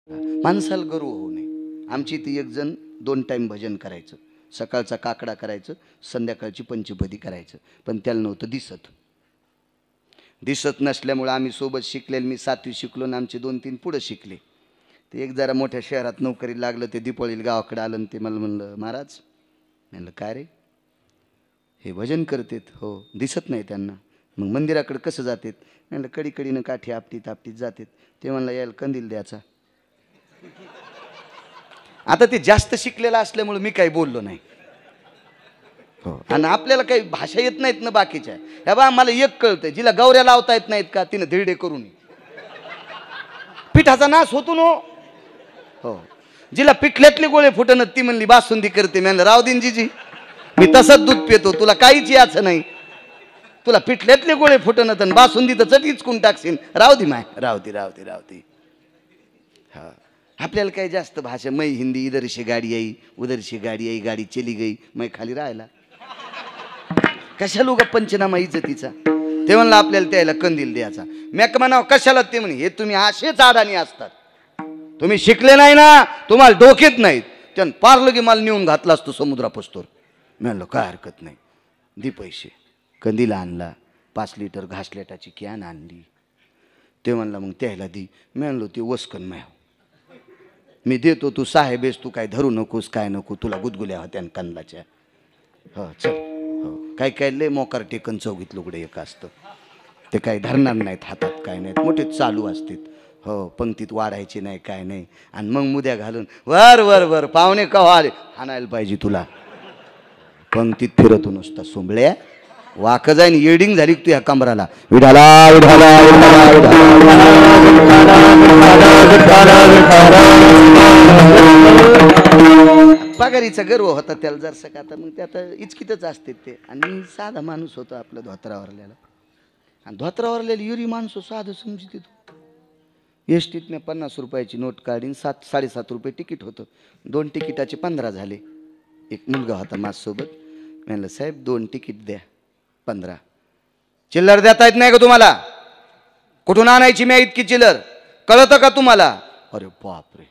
माणसाला गर्व होऊ नये. आमची ती एक जण 2 टाइम भजन करायचं, सकाळचा काकडा करायचं, संध्याकाळची पंचपदी करायचं. पण त्याला नव्हतं दिसत नसल्यामुळे आम्ही सोबत शिकलेले, मी 7वी शिकलो आणि आमचे 2-3 पुढं शिकले. ते एक जरा मोठ्या शहरात नोकरी लागलं, ते दिपोळीला गावाकडे आलं आणि ते मला म्हणलं, महाराज. म्हणलं काय रे? हे भजन करतेत. हो. दिसत नाही त्यांना. मग मंदिराकडे कसं जातात? म्हणलं कडीकडीनं काठी आपटीत आपटीत जातात. ते म्हणलं यायला कंदील द्यायचा. आता ते जास्त शिकलेलं असल्यामुळे मी काही बोललो नाही. हो. आणि आपल्याला काही भाषा येत नाहीत ना बाकीच्या. ह्या बा मला एक कळतंय, जिला गौऱ्या लावता येत नाहीत का तिनं धिरडे करून पिठाचा नाश होतो नो. हो. जिला पिठल्यातले गोळे फुटणं ती म्हणली बासुंदी करते. मी राव दिन जीजी, मी तसंच दूध पितो, तुला काहीच याचं नाही. तुला पिठल्यातले गोळे फुटणं तर बासुंदी तर चटीच कोण टाकशील. राव दी माय, राव दी. हा. आपल्याला काही जास्त भाषा, मै हिंदी, इधर से गाडी आई उधर से गाडी आई, गाडी चली गई, मै खाली राहायला. कशाला उगा पंचनामा इज्जतीचा. ते म्हणलं आपल्याला त्याला कंदील द्यायचा. मॅक म्हणावं कशाला? ते म्हणे हे तुम्ही असेच अडाणी असतात, तुम्ही शिकले नाही ना, तुम्हाला डोकेत नाहीत. त्यानं पारलं की मला नेऊन घातला असतो समुद्रापस्तोर. मी म्हणलो काय हरकत नाही, दे पैसे. कंदील आणला, 5 लिटर घासलेटाची कॅन आणली. ते म्हणला मग त्याला दी. मी म्हणलो ते वस्कन म्याव, मी देतो, तू साहेब आहेस, तू काय धरू नकोस, काय नको, तुला गुदगुल्या होत्या कंदलाच्या. हो चल. हो. काय काय लय मोकार टेकन चौघीत लुगडे एक असतं, ते काही धरणार नाहीत हातात, काय नाहीत, मोठे चालू असतात. हो. पंक्तीत वाढायचे नाही, काय नाही. आणि मग मुद्या घालून वर वर वर पाहुणे कवा आले, हाणायला पाहिजे तुला. पंक्तीत फिरतो नुसता सोंबळ्या, वाक जाईन येडिंग झाली तू ह्या कमराला. विठाला विठाला पगारीचा गर्व होता त्याला जरसा का. आता मग ते आता इचकितच असते ते. आणि साधा माणूस होता आपला धोत्रावरल्याला. आणि धोत्रावरल्याला युरी माणसं साधं समजते तू. एसटीतनं 50 रुपयाची नोट काढीन, 7-7.5 रुपये तिकीट होतं. 2 तिकिटाचे 15 झाले. एक मुलगा होता माझ्यासोबत. म्हणलं साहेब 2 तिकीट द्या, 15. चिल्लर देता येत नाही का तुम्हाला? कुठून आणायची मी इतकी चिल्लर, कळतं का तुम्हाला? अरे बापरे,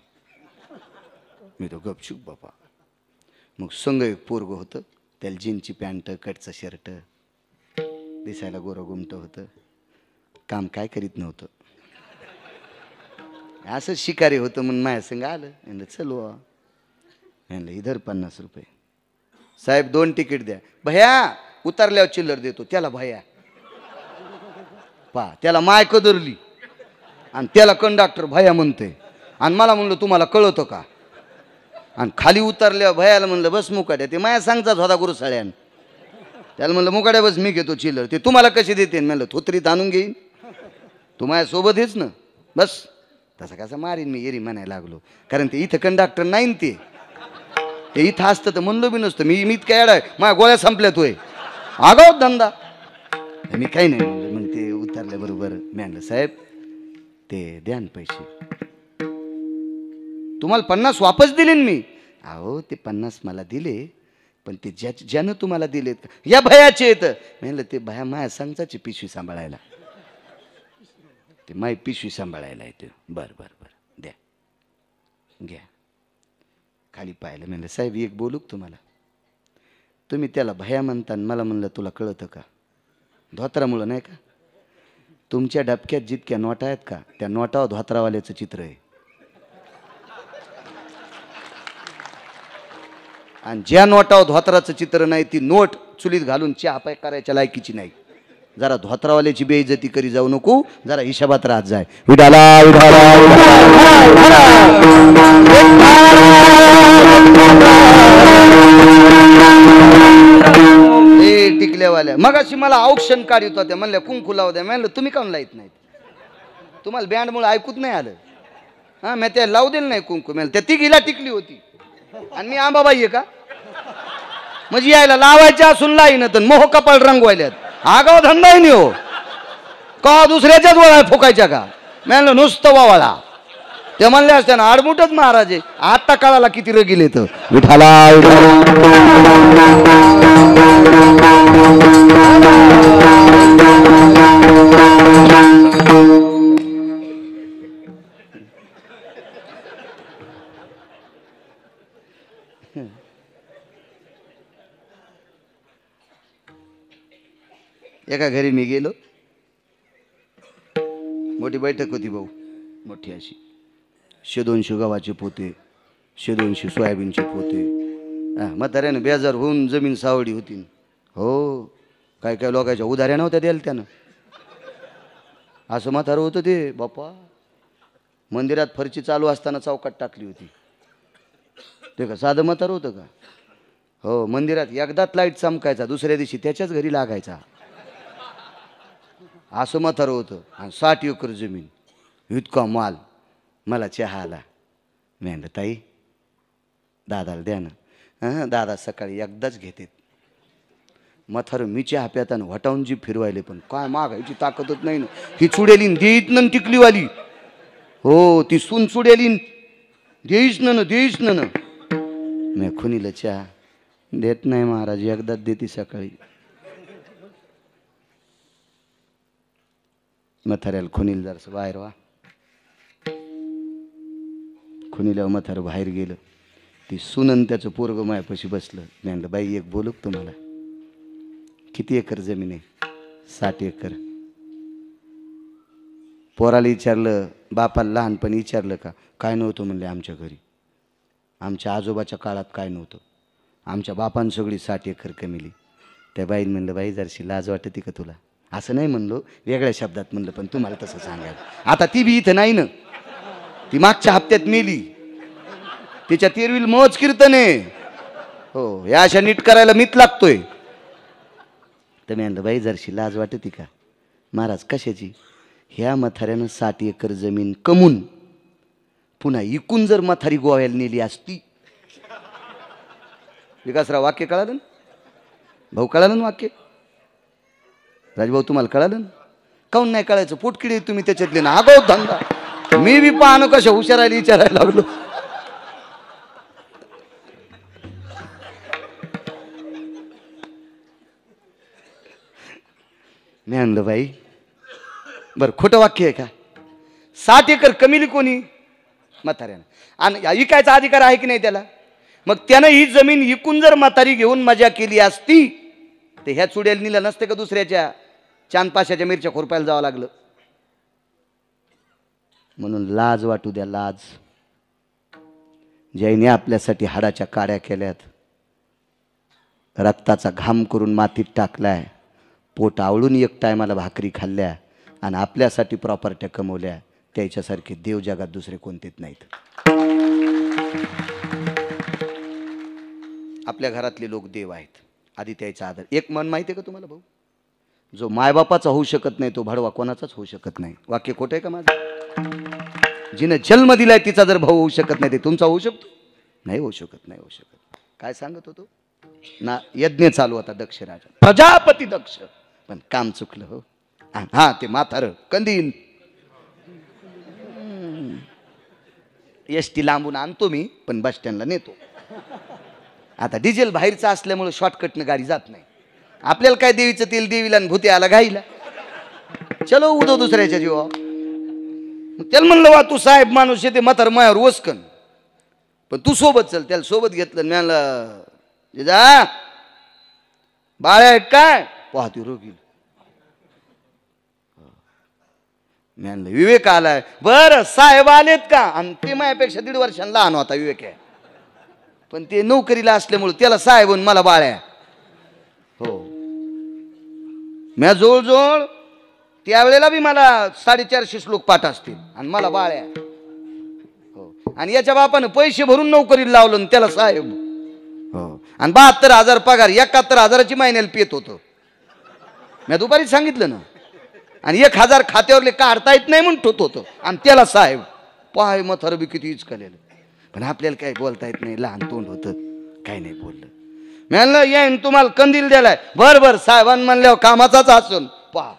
मी तो गपचूप बापा. मग संग एक पोरग होतं, त्याला जीनची पॅन्ट, कटचं शर्ट, दिसायला गोरं गुमटं होतं, काम काय करीत नव्हतं. असं शिकारी होतं म्हणून माझ्या संग आलं. म्हणलं चलो. म्हणलं इधर 50 रुपये. साहेब 2 तिकीट द्या. भैया उतरल्यावर चिल्लर देतो. त्याला भैया पा, त्याला मायक धरली आणि त्याला कंडक्टर भैया म्हणते. आणि मला म्हणलं तुम्हाला कळतं का? आणि खाली उतरल्यावर भैयाला म्हणलं बस मुकाड्या. ते माया सांगताच होता गुरुसाळ्यान. त्याला म्हणलं मुकाड्या बस, मी घेतो चिल्लर. ते तुम्हाला कशी देते? म्हणलं थोतरीत आणून घेईन, तू माझ्यासोबत हेच ना, बस. तसा कसा मारीन मी एरी म्हणायला लागलो. कारण ते इथं कंडक्टर नाही, ते इथं असतं तर म्हणलो बी नसतं. मी इतका येडा आहे, माझ्या गोळ्या संपल्यात होय, आगाव धंदा. मी काही नाही म्हणलं. मग ते उतरल्याबरोबर मी म्हणलं साहेब ते द्या ना पैसे. तुम्हाला 50 वापस दिले मी. अहो ते 50 मला दिले, पण ते ज्यानं तुम्हाला दिलेत या भयाचे येतं. म्हणलं ते भया माया सांगताची पिशवी सांभाळायला, ते माय पिशवी सांभाळायला येते. बरं बरं बरं द्या, घ्या. खाली पाहिलं. म्हणलं साहेब एक बोलू तुम्हाला? तुम्ही त्याला भया म्हणता, मला म्हणलं तुला कळतं का? धोत्रामुळं नाही का? तुमच्या डबक्यात जितक्या नोटा आहेत का, त्या नोटावर धोत्रावाल्याचं चित्र आहे. आणि ज्या नोटावर धोत्राचं चित्र नाही ती नोट चुलीत घालून चहा पाय करायच्या लायकीची नाही. जरा धोत्रावाल्याची बेइज्जती करी जाऊ नको, जरा हिशोबात राहत जाय. विठाला विठाला ए टिकल्यावाल्या. मग अशी मला औक्षण काढित होत्या. म्हणल्या कुंकू लावू द्या. म्हणलं तुम्ही काऊन लाईत नाहीत? तुम्हाला बँडमुळे ऐकूच नाही आलं? हां, मी त्या लावू दिलं नाही कुंकू. म्हणलं त्या तिघीला टिकली होती आणि मी आंबाबाई आहे का? म्हणजे यायला लावायच्या असून लाई ना तर मोह कपाळ रंगवायल्यात. आगाव धंदा आहे नाही हो का? दुसऱ्याच्याच वळा फुकायच्या का? म्हणलं नुसतं वावळा. ते म्हणले असते ना आडमुठच महाराज आहे. आता काळाला किती रगील येतं. विठाला एका घरी मी गेलो, मोठी बैठक होती भाऊ, मोठी अशी. 100-200 गव्हाचे पोते, 100-200 सोयाबीनचे पोते. म्हाताऱ्यानं बेजार होऊन जमीन सावडी होती. हो, काय काय लोकांच्या उधाऱ्या नव्हत्या द्यायला त्यानं. असं म्हातारं होतं ते बाप्पा. मंदिरात फरची चालू असताना चौकात टाकली होती. ते का साधं म्हातारं होतं का? हो, मंदिरात एकदाच लाईट चमकायचा, दुसऱ्या दिवशी त्याच्याच घरी लागायचा. असं म्हातारं होतं. आणि 60 एकर जमीन, इतका माल. मला चहा आला. मी म्हणलं ताई दादाला द्या ना. हां, दादा सकाळी एकदाच घेते. म्हातारं मी चहा प्याताना वटावून जीभ फिरवायले, पण काय मागायची ताकदच नाही ना. ही चुडेलीन देईत न टिकलीवाली. हो, ती सून चुडेलीन देईच न देईच न. मी खुनीला चहा देत नाही महाराज, एकदाच देते सकाळी. म्हाताऱ्याला खुनीला जरासं बाहेर वा. खुनीला म्हातारं बाहेर गेलं. ती सुनन त्याचं पोरग मायापाशी बसलं. मी म्हणलं बाई एक बोलू तुम्हाला. किती एकर जमीन आहे? 60 एकर. पोराला विचारलं, बापाला लहानपणी विचारलं का? काय नव्हतं म्हणले आमच्या घरी. आमच्या आजोबाच्या काळात काय नव्हतं. आमच्या बापान सगळी 60 एकर कमिली. त्या बाईने म्हणलं बाई जरशी लाज वाटते का तुला? असं नाही म्हणलो, वेगळ्या शब्दात म्हणलं, पण तुम्हाला तसं सांगायला. आता ती बी इथं नाही ना, ती मागच्या हप्त्यात मेली. तिच्या 13वी मौज कीर्तन आहे. हो, या अशा नीट करायला मीच लागतोय. तर मी म्हणलं बाई जरशी लाज वाटते का? महाराज कशाची? ह्या म्हाताऱ्यानं 60 एकर जमीन कमून पुन्हा इकून जर म्हातारी गोव्याला नेली असती. विकासराव वाक्य कळालं ना भाऊ? कळालं ना वाक्य? राजभाऊ तुम्हाला कळालं ना? काऊन नाही कळायचं? पोटकिडे तुम्ही त्याच्यातले ना. आगाऊ धंदा. मी बी पाहणं कशा हुशारायला विचारायला लागलो. मी म्हणलं बाई बरं खोटं वाक्य आहे का? 60 एकर कमिली कोणी? म्हाताऱ्यानं. आणि इकायचा अधिकार आहे की नाही त्याला? मग त्यानं ही जमीन इकून जर म्हातारी घेऊन मजा केली असती तर ह्या चुड्याला नेलं नसते का दुसऱ्याच्या चांदपाशाच्या मिरच्या खुरपायला जावं लागलं? म्हणून लाज वाटू द्या, लाज. ज्याने आपल्यासाठी हाडाच्या काड्या केल्यात, रक्ताचा घाम करून मातीत टाकलाय, पोट आवळून एक टायमाला भाकरी खाल्ल्या आणि आपल्यासाठी प्रॉपर्ट्या कमवल्या, त्याच्यासारखे देव जगात दुसरे कोणतेच नाहीत. आपल्या घरातले लोक देव आहेत. आधी त्याचा आदर. एक मन माहिती आहे का तुम्हाला भाऊ? जो मायबापाचा होऊ शकत नाही तो भडवा कोणाचाच होऊ शकत नाही. वाक्य खोटं आहे का माझं? जिने जन्म दिलाय तिचा जर भाऊ होऊ शकत नाही ते तुमचा होऊ शकतो? नाही होऊ शकत, नाही होऊ शकत. काय सांगत होतो ना? यज्ञ चालू होता दक्ष राजा, प्रजापती दक्ष. पण काम चुकलं हो. हा, ते म्हातारं कंदील एसटी लांबून आणतो मी, पण बस स्टँडला नेतो. आता डिझेल बाहेरचा असल्यामुळे शॉर्टकटनं गाडी जात नाही. आपल्याला काय देवीचं तेल देवीला आणि भूते आला घाईला. चलो उदो दुसऱ्याच्या जीवा. त्याला म्हणलं वा तू साहेब माणूस येते म्हातार मायावर वसकन, पण तू सोबत चल. त्याला सोबत घेतलं. म्हणलं जा बाळ्या आहेत काय? पाहते रोगी. म्हणलं विवेक आलाय. बरं साहेब आलेत का? आणि ते माझ्यापेक्षा 1.5 वर्षांनी लहान होता विवेक आहे, पण ते नोकरीला असल्यामुळे त्याला साहेब मला बाळ्या. हो, मी जवळजवळ त्यावेळेला बी मला 450 श्लोक पाठ असतील आणि मला बाळ्या. हो, आणि याच्या बापानं पैसे भरून नोकरीला लावलं आणि त्याला साहेब. हो, आणि 72,000 पगार, 71,000ची महिन्याला पेत होतो. मी दुपारीच सांगितलं ना. आणि 1,000 खात्यावरले काढता येत नाही म्हणून ठोत होतं आणि त्याला साहेब. पाय म्हातारं बी किती इचकलेलं. पण आपल्याला काही बोलता येत नाही, लहान तोंड होतं, काही नाही बोललं. मी म्हणलं येईन तुम्हाला कंदील द्यायलाय. बरं साहेबांनी म्हणल्यावर कामाचाच असून पहा.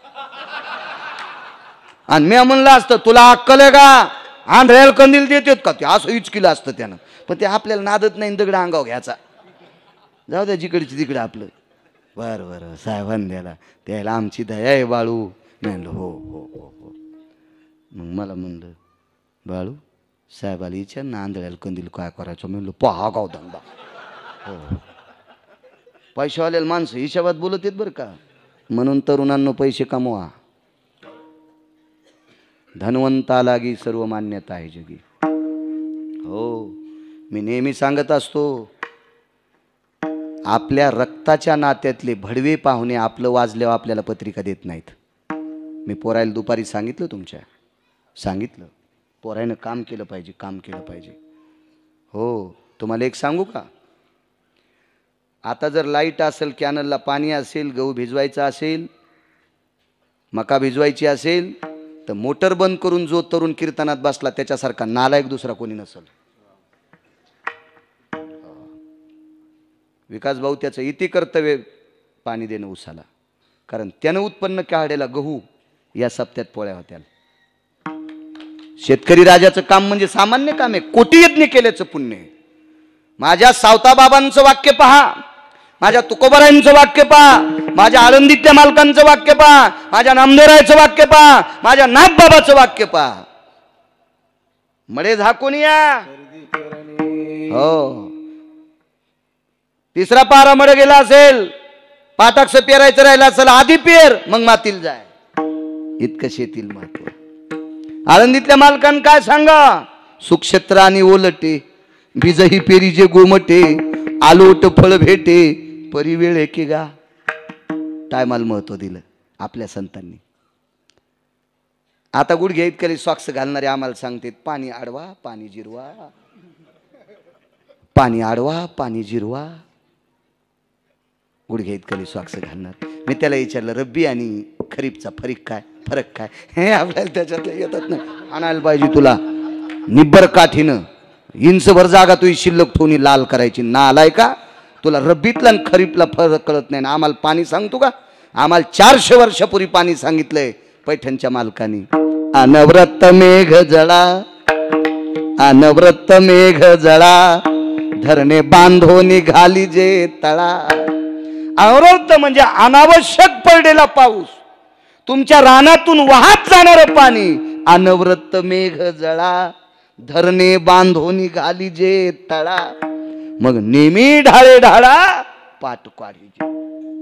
आणि मी म्हणलं असतं तुला अक्कल आहे का? आंध्रायला कंदील देतात का? ते असं इचकिलं असतं त्यानं. पण ते आपल्याला नादत नाही, दगड अंगाव घ्यायचा. जाऊ द्या जिकडची तिकडे आपलं. बरं साहेबांनी द्यायला, त्याला आमची दया आहे बाळू. मी म्हणलं हो हो हो हो. मग मला म्हणलं बाळू साहेबाला विचार ना आंधळ्याला कंदील काय करायचं? म्हणलं पहा गाव धंदा. पैशावाल्याला माणसं हिशोबात बोलत आहेत बरं का. म्हणून तरुणांनो पैसे कमवा. धनवंता लागी सर्व मान्यता आहे जगी. हो, मी नेहमी सांगत असतो, आपल्या रक्ताच्या नात्यातले भडवे पाहुणे आपलं वाजल्यावर आपल्याला पत्रिका देत नाहीत. मी पोरायला दुपारी सांगितलं पोरायनं काम केलं पाहिजे, काम केलं पाहिजे. हो, तुम्हाला एक सांगू का, आता जर लाईट असेल, कॅनलला पाणी असेल, गहू भिजवायचा असेल, मका भिजवायची असेल, तर मोटर बंद करून जो तरुण कीर्तनात बसला त्याच्यासारखा नालायक दुसरा कोणी नसेल. विकास भाऊ त्याचं इति कर्तव्य पाणी देणं उसाला, कारण त्यानं उत्पन्न काढलेला गहू या सप्त्यात पोळ्या होत्या. शेतकरी राजाचं काम म्हणजे सामान्य काम आहे, कोटी यज्ञ केल्याचं पुण्य आहे. माझ्या सावताबाबांचं वाक्य पहा, माझ्या तुकोबरायांचं वाक्य पहा, माझ्या आळंदीतल्या मालकांचं वाक्य पहा, माझ्या नामदेवरायचं वाक्य पहा, माझ्या नागबाबाचं वाक्य पहा. मळे झाकून या. हो, तिसरा पारा मळे गेला असेल, पाटाक्ष पेरायचं राहिलं असेल, आधी पेर मग मातील जाय. इतकं शेतील महत्व. आळंदीतल्या मालकांना काय सांगा, सुक्षेत्र आणि ओलटे, बीजही पेरी जे गोमटे, आलोट फळ भेटे, परिवेळ एके गा. टायमाला महत्व दिलं आपल्या संतांनी. आता गुडघ्या इतकरी सॉक्स घालणारे आम्हाला सांगतात, पाणी आडवा पाणी जिरवा, पाणी आडवा पाणी जिरवा. गुडघ्या इतकरी सॉक्स घालणार. मी त्याला विचारलं, रब्बी आणि खरीपचा फरक काय हे आपल्याला त्याच्यातलं येतात नाही. आणायला पाहिजे तुला निब्बर काठीनं, इंचभर जागा तुझी शिल्लक ठेवून लाल करायची. नालाय का तुला रब्बीतला आणि खरीपला फरक कळत नाही. आम्हाला पाणी सांगतो का? आम्हाला 400 वर्षापूर्वी पाणी सांगितलंय पैठणच्या मालकानी. अनवरत मेघ जळा, अनवरत मेघ जळा, धरणे बांधो निघाली जे तळा. अनवरत म्हणजे अनावश्यक पडलेला पाऊस, तुमच्या रानातून वाहत जाणारं पाणी. अनवरत मेघ जळा, धरणे बांधो निघाली जे तळा. मग नेहमी ढाळे ढाळा पाट काढीचे.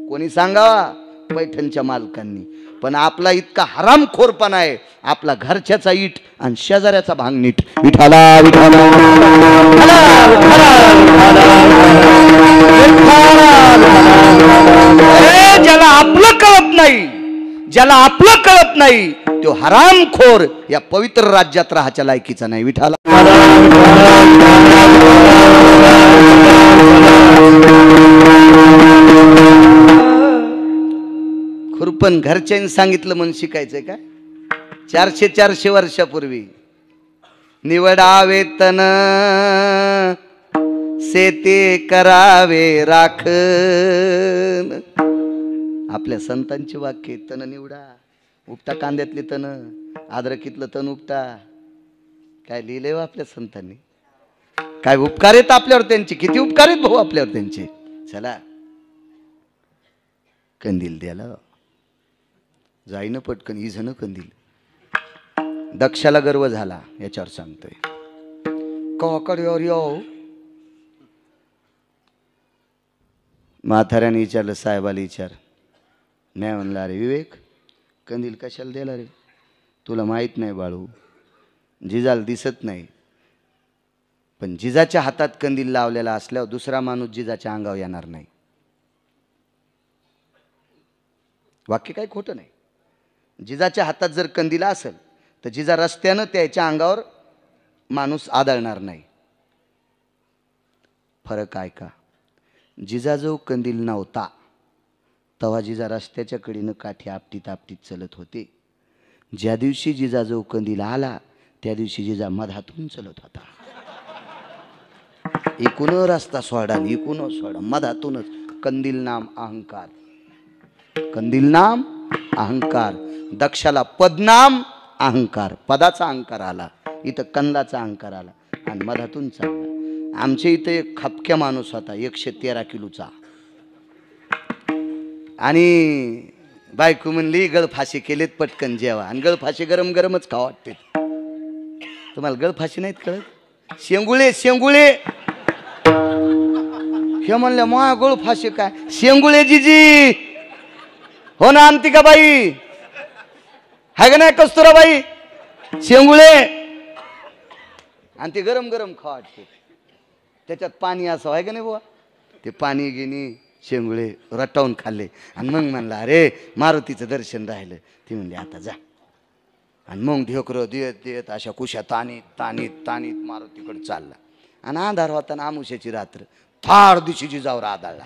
कोणी सांगावा? पैठणच्या मालकांनी. पण आपला इतका हरामखोरपणा आहे, आपला घरच्याचा इट आणि शेजाऱ्याचा भांग नीट. विठाला विठाला ज्याला आपलं कळत नाही, ज्याला आपलं कळत नाही तो हरामखोर या पवित्र राज्यात राहायच्या लायकीचा नाही. विठाला खुरपण घरच्यांनी सांगितलं म्हणून शिकायचंय का? 400 वर्षापूर्वी निवडावे तन शेते करावे राखण. आपल्या संतांचे वाक्य. तन निवडा, उपटा कांद्यातले तन, अद्रकीतलं तन उपटा. काय लिहिलंय हो आपल्या संतांनी? काय उपकार आहेत आपल्यावर त्यांचे, किती उपकार आहेत भाऊ आपल्यावर त्यांचे. चला कंदील द्याला जाईन पटकन इझन कंदील. दक्षाला गर्व झाला याच्यावर सांगतोय. कवाकडे येऊ म्हाताऱ्याने विचारलं, साहेबाला विचार. नाही म्हणला, अरे विवेक कंदील कशाला द्यायला रे? तुला माहीत नाही बाळू, जिजाला दिसत नाही, पण जिजाच्या हातात कंदील लावलेला असल्यावर दुसरा माणूस जिजाच्या अंगावर येणार नाही. वाक्य काही खोटं नाही. जिजाच्या हातात जर कंदीला असेल तर जिजा रस्त्यानं त्याच्या अंगावर माणूस आदळणार नाही. फरक आहे का? जिजाजवळ कंदील नव्हता तेव्हा जिजा रस्त्याच्या कडेनं काठी आपटीत आपटीत चलत होते. ज्या दिवशी जिजाजवळ कंदील आला त्या दिवशी जिजा मधातून चलत होता. एकूण रस्ता सोडा, एकूण सोडा, मधातूनच. कंदील नाम अहंकार, कंदील नाम अहंकार. दक्षाला पदनाम अहंकार, पदाचा अहंकार आला. इथं कंदाचा अहंकार आला आणि मधातून चालला. आमच्या इथे एक खपक्या माणूस होता 113 किलोचा, आणि बायको म्हणली गळफाशी केलेत पटकन जेवा. आणि गळफाशी गरम गरमच खावा वाटते. तुम्हाला गळफाशी नाहीत कळत? शेंगुळे शेंगुळे हे म्हणल्या मा गोळ फाशी काय शेंगुळे जीजी हो ना आणती का बाई हाय का नाही कस्तुराबाई शेंगुळे आणि ते गरम गरम खा वाटते त्याच्यात पाणी असं आहे का नाही बुवा ते पाणी गिनी शेंगुळे रटावून खाल्ले आणि मग म्हणला अरे मारुतीचं दर्शन राहिलं ती म्हणली आता जा आणि मग ढेकरं देत देत अशा कुशा तानीत तानीत तानीत मारुतीकडे चालला आणि अंधार होता ना आमुष्याची रात्र फार दिवशी जिजावर आदळला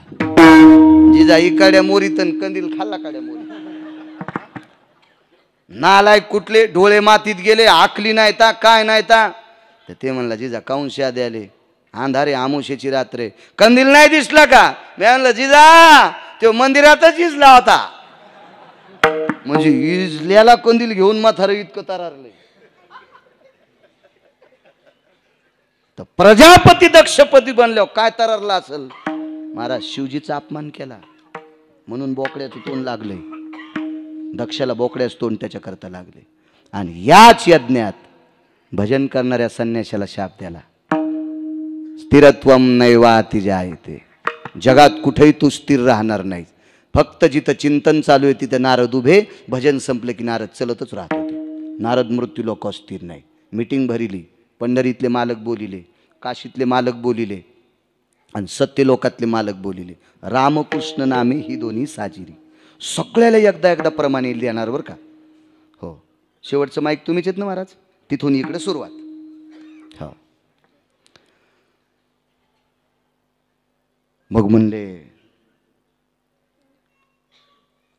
जिजा इकाड्या मोरीत कंदील खाल्ला काड्या मोरी नालायक कुठले डोळे मातीत गेले आकली नाही ता काय नाही ता तर ते म्हणला जिजा काउंशा द्याले अंधारे आमुष्याची रात्र कंदील नाही दिसला का मी म्हणलं जिजा तो मंदिरातच इजला होता म्हणजे इजल्याला कंदील घेऊन म्हातारं इतकं तरारले तर प्रजापती दक्षपती बनल्यावर काय तरारला असेल महाराज शिवजीचा अपमान केला म्हणून बोकड्याचं तोंड लागले दक्षाला बोकड्याच तोंड त्याच्या करता लागले आणि याच यज्ञात भजन करणाऱ्या संन्याशाला शाप द्याला स्थिरत्वम नैवाति जायते जगात कुठेही तू स्थिर राहणार नाही फक्त जिथं चिंतन चालू आहे तिथं नारद उभे भजन संपलं की नारद चलतच राहत होते नारद मृत्यू लोक स्थिर नाही मीटिंग भरिली पंढरीतले मालक बोलिले काशीतले मालक बोलिले आणि सत्य लोकातले मालक बोलिले रामकृष्ण नामे ही दोन्ही साजिरी सगळ्याला एकदा एकदा प्रमाणे देणार बरं का हो शेवटचं माईक तुम्हीच आहेत ना महाराज तिथून इकडे सुरुवात हो मग म्हणले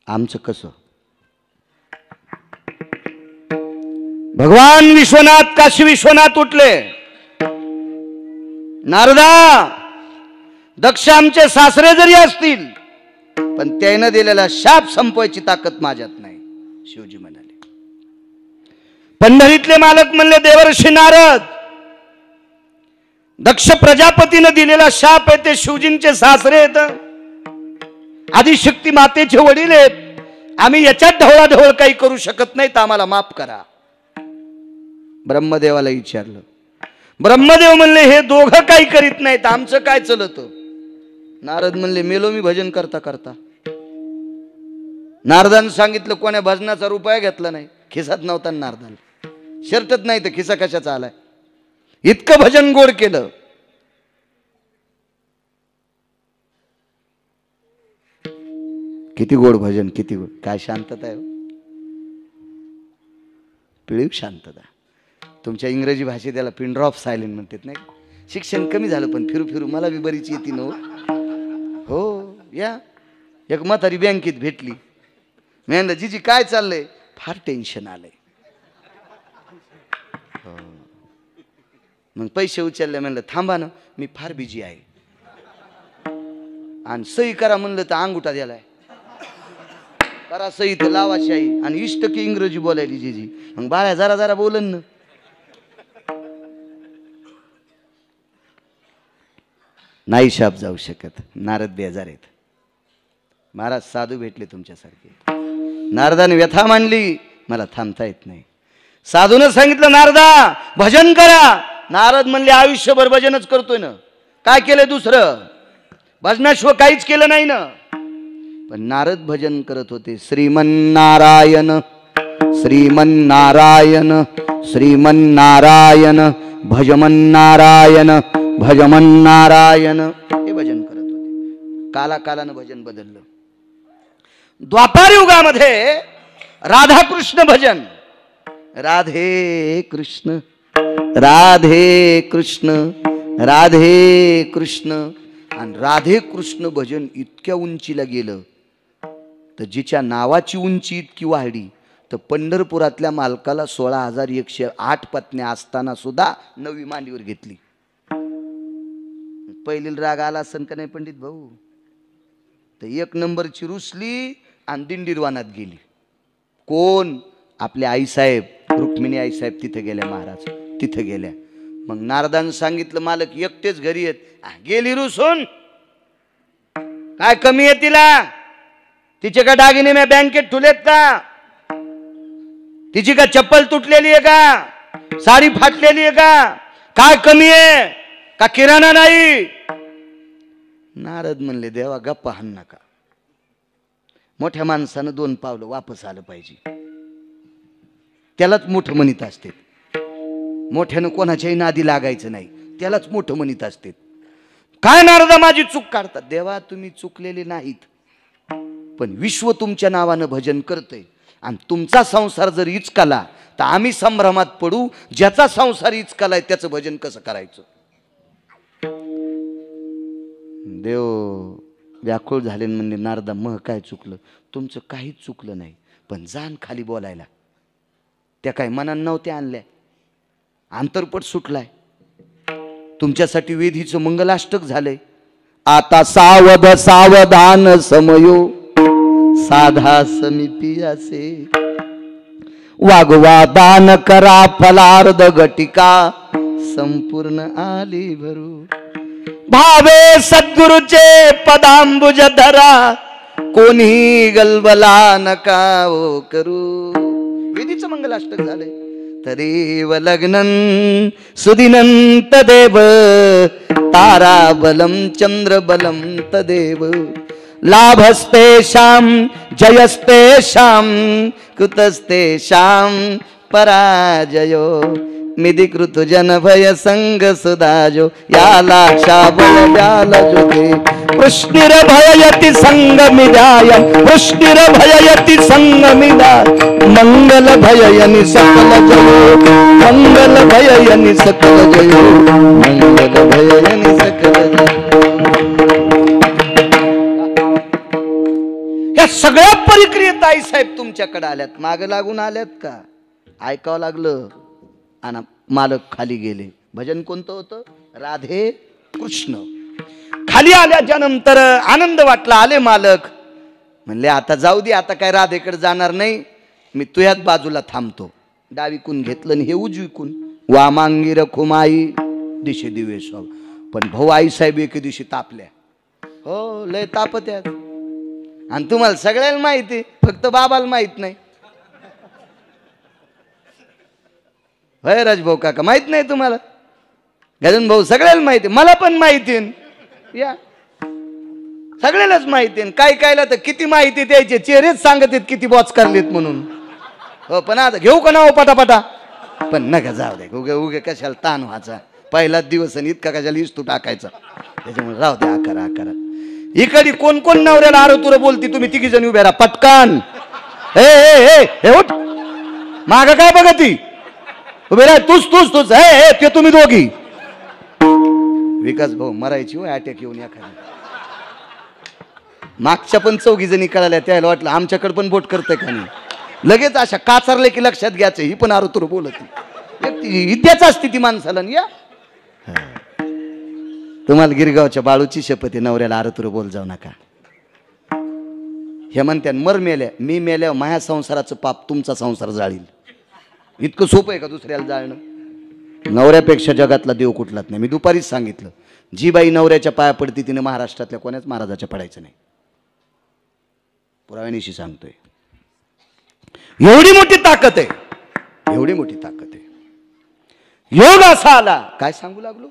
आमचं कसं भगवान विश्वनाथ काशी विश्वनाथ उठले नारदा दक्ष आमचे सासरे जरी असतील पण त्यानं दिलेला शाप संपवायची ताकद माझ्यात नाही शिवजी म्हणाले पंढरीतले मालक म्हणले देवर्षी नारद दक्ष प्रजापतीनं दिलेला शाप आहे ते शिवजींचे सासरे आहेत आदिशक्ती मातेचे वडील आहेत आम्ही याच्यात ढवळाढवळ काही करू शकत नाही तर आम्हाला माफ करा ब्रह्मदेवाला विचारलं ब्रह्मदेव म्हणले हे दोघं काही करीत नाहीत आमचं काय चलत नारद म्हणले मेलो मी भजन करता करता नारदानं सांगितलं कोण्या भजनाचा रुपया घेतला नाही खिसात नव्हता नारदाला शर्टच नाही तर खिसा कशाचा आलाय इतकं भजन गोड केलं किती गोड भजन किती गोड काय शांतता आहे पिळीव शांतता तुमच्या इंग्रजी भाषेत त्याला पिन ड्रॉप सायलेंट म्हणतात नाही शिक्षण कमी झालं पण फिरू फिरू मला बी बरीच येते न हो या एक म्हातारी बँकेत भेटली मी म्हणलं जीजी काय चाललंय फार टेन्शन आलंय मग पैसे उचलले म्हणलं थांबा ना मी फार बिजी आहे आणि सही करा म्हणलं तर अंगुठा द्यालाय करा सही तर लावा शाही आणि इष्ट की इंग्रजी बोलायली जीजी मग बाळ्या जरा जरा बोलन ना नाही शाप जाऊ शकत नारद बेजार आहेत महाराज साधू भेटले तुमच्यासारखे नारदाने व्यथा मांडली मला थांबता येत नाही साधूनं सांगितलं नारदा भजन करा नारद म्हणले आयुष्यभर भजनच करतोय ना काय केलं दुसरं भजनाशिवाय काहीच केलं नाही ना पण नारद भजन करत होते श्रीमन्नारायण श्रीमन्नारायण श्रीमन्नारायण भजमन्नारायण भजमन्नारायण हे भजन करत होते कालाकालानं भजन बदललं द्वापार युगामध्ये राधाकृष्ण भजन राधे कृष्ण राधे कृष्ण राधे कृष्ण आणि राधे कृष्ण भजन इतक्या उंचीला गेलं तर जिच्या नावाची उंची इतकी वाढली तर पंढरपुरातल्या मालकाला 16,108 पत्न्या असताना सुद्धा नवी मांडीवर घेतली पहिली राग आला असन का नाही पंडित भाऊ तर 1 नंबरची रुसली आणि दिंडीरवानात गेली कोण आपल्या आईसाहेब रुक्मिणी आईसाहेब तिथे गेल्या महाराज तिथे गेल्या मग नारदानं सांगितलं मालक एकटेच घरी येत गेली रुसून काय कमी आहे तिला तिचे का दागिने मी बँकेत ठुलेत का तिची का चप्पल तुटलेली आहे का साडी फाटलेली आहे का काय कमी आहे का किराणा नाही नारद म्हणले देवा गप्पा हाण नका, मोठ्या माणसानं 2 पावलं वापस आलं पाहिजे, त्यालाच मोठं म्हणीत असते. मोठ्यानं कोणाच्याही नादी लागायचं नाही, त्यालाच मोठं म्हणीत असते. काय नारदा माझी चूक काढतात? देवा तुम्ही चुकलेले नाहीत, पण विश्व तुमच्या नावानं भजन करतंय आणि तुमचा संसार जर इचकाला तर आम्ही संभ्रमात पडू. ज्याचा संसार इचकालाय त्याचं भजन कसं करायचं? देव व्याकुळ झाले म्हणजे नारदा मग काय चुकलं? तुमचं काहीच चुकलं नाही, पण जाण खाली बोलायला. त्या काय मनानं नव्हत्या आणल्या, अंतरपट सुटलाय. तुमच्यासाठी वेदीचं मंगलाष्टक झालंय. आता सावध सावधान समयो साधा समिती असे, वागवा दान करा फलार्ध घटिका संपूर्ण आली भरू. भावे सद्गुरुचे पदांबुज धरा, कोणी गलबला नका ओ करू. वेदीचं मंगलाष्टक झालंय. तदेव लग्नं सुदिनं तदेव ताराबलं चंद्रबलं तदेव लाभस्तेषां जयस्तेषां कुतस्तेषां पराजयो मिदिकृत जन भय संग सुदाजो या लाक्षा बल जाल जुगे वृष्णिर भययति संग मिदाय वृष्णिर भययति संग मिदाय मंगल भययनि सकल जयो मंगल भययनि सकल जयो मंगल भययनि सकल जयो. या सगळ्या परिक्रियेत आई साहेब तुमच्याकडे आल्यात, मागे लागून आल्यात का? ऐकावं लागलं आणि मालक खाली गेले. भजन कोणतं होतं? राधे कृष्ण. खाली आल्याच्या नंतर आनंद वाटला. आले मालक, म्हणले आता जाऊ दे, आता काय राधेकडे जाणार नाही, मी तुझ्याच बाजूला थांबतो. डावीकून घेतलं आणि हे उजवीकून. वामांगी रखुमाई दिशे दिवे सव. पण भाऊ आई साहेब एके दिवशी तापल्या. हो लय तापत्यात. आणि तुम्हाला सगळ्याला माहिती, फक्त बाबाला माहित नाही. होय राजभाऊ काका, माहित नाही तुम्हाला? गजन भाऊ सगळ्याला माहिती, मला पण माहिती, या सगळ्यालाच माहिती. काय कायला तर किती माहिती द्यायचे, चेहरेच सांगत आहेत किती बॉच करलेत म्हणून. हो पण आता घेऊ का नाव पटापटा? पण नका जाऊ दे, उगे उगे कशाला ताण व्हायचा. पहिलाच दिवस आणि इतका कशाला इस्तू टाकायचा. त्याच्यामुळे राहू दे, आकारा आकारा. इकडे कोण कोण नवऱ्याला आरोतुर बोलती? तुम्ही तिघी जण उभे राहा पटकान. हे उठ, माग काय बघती? उभे राहा. तूच हे ते तुम्ही दोघी. विकास भाऊ मरायची हो अटॅक येऊन एखादी. मागच्या पण 4 जणी कळाल्या, त्याला वाटलं आमच्याकडे पण बोट करतंय का नाही. लगेच अशा काचारले की लक्षात घ्यायचं ही पण आरोतुर बोलत. विद्याच असते ती माणसाला. या तुम्हाला गिरगावच्या बाळूची शपथ आहे, नवऱ्याला आरोतुर बोल जाऊ नका. हे म्हणत्या मर मेल्या, मी मेल्या माझ्या संसाराचं पाप तुमचा संसार जाळील. इतकं सोपं आहे का दुसऱ्याला जाळणं? नवऱ्यापेक्षा जगातला देव कुठलाच नाही. मी दुपारीच सांगितलं, जी बाई नवऱ्याच्या पाया पडती तिने महाराष्ट्रातल्या कोणाच महाराजाच्या पडायचं नाही. पुराव्यानिशी सांगतोय. एवढी मोठी ताकद आहे, एवढी मोठी ताकद आहे. योग असा आला, काय सांगू लागलो?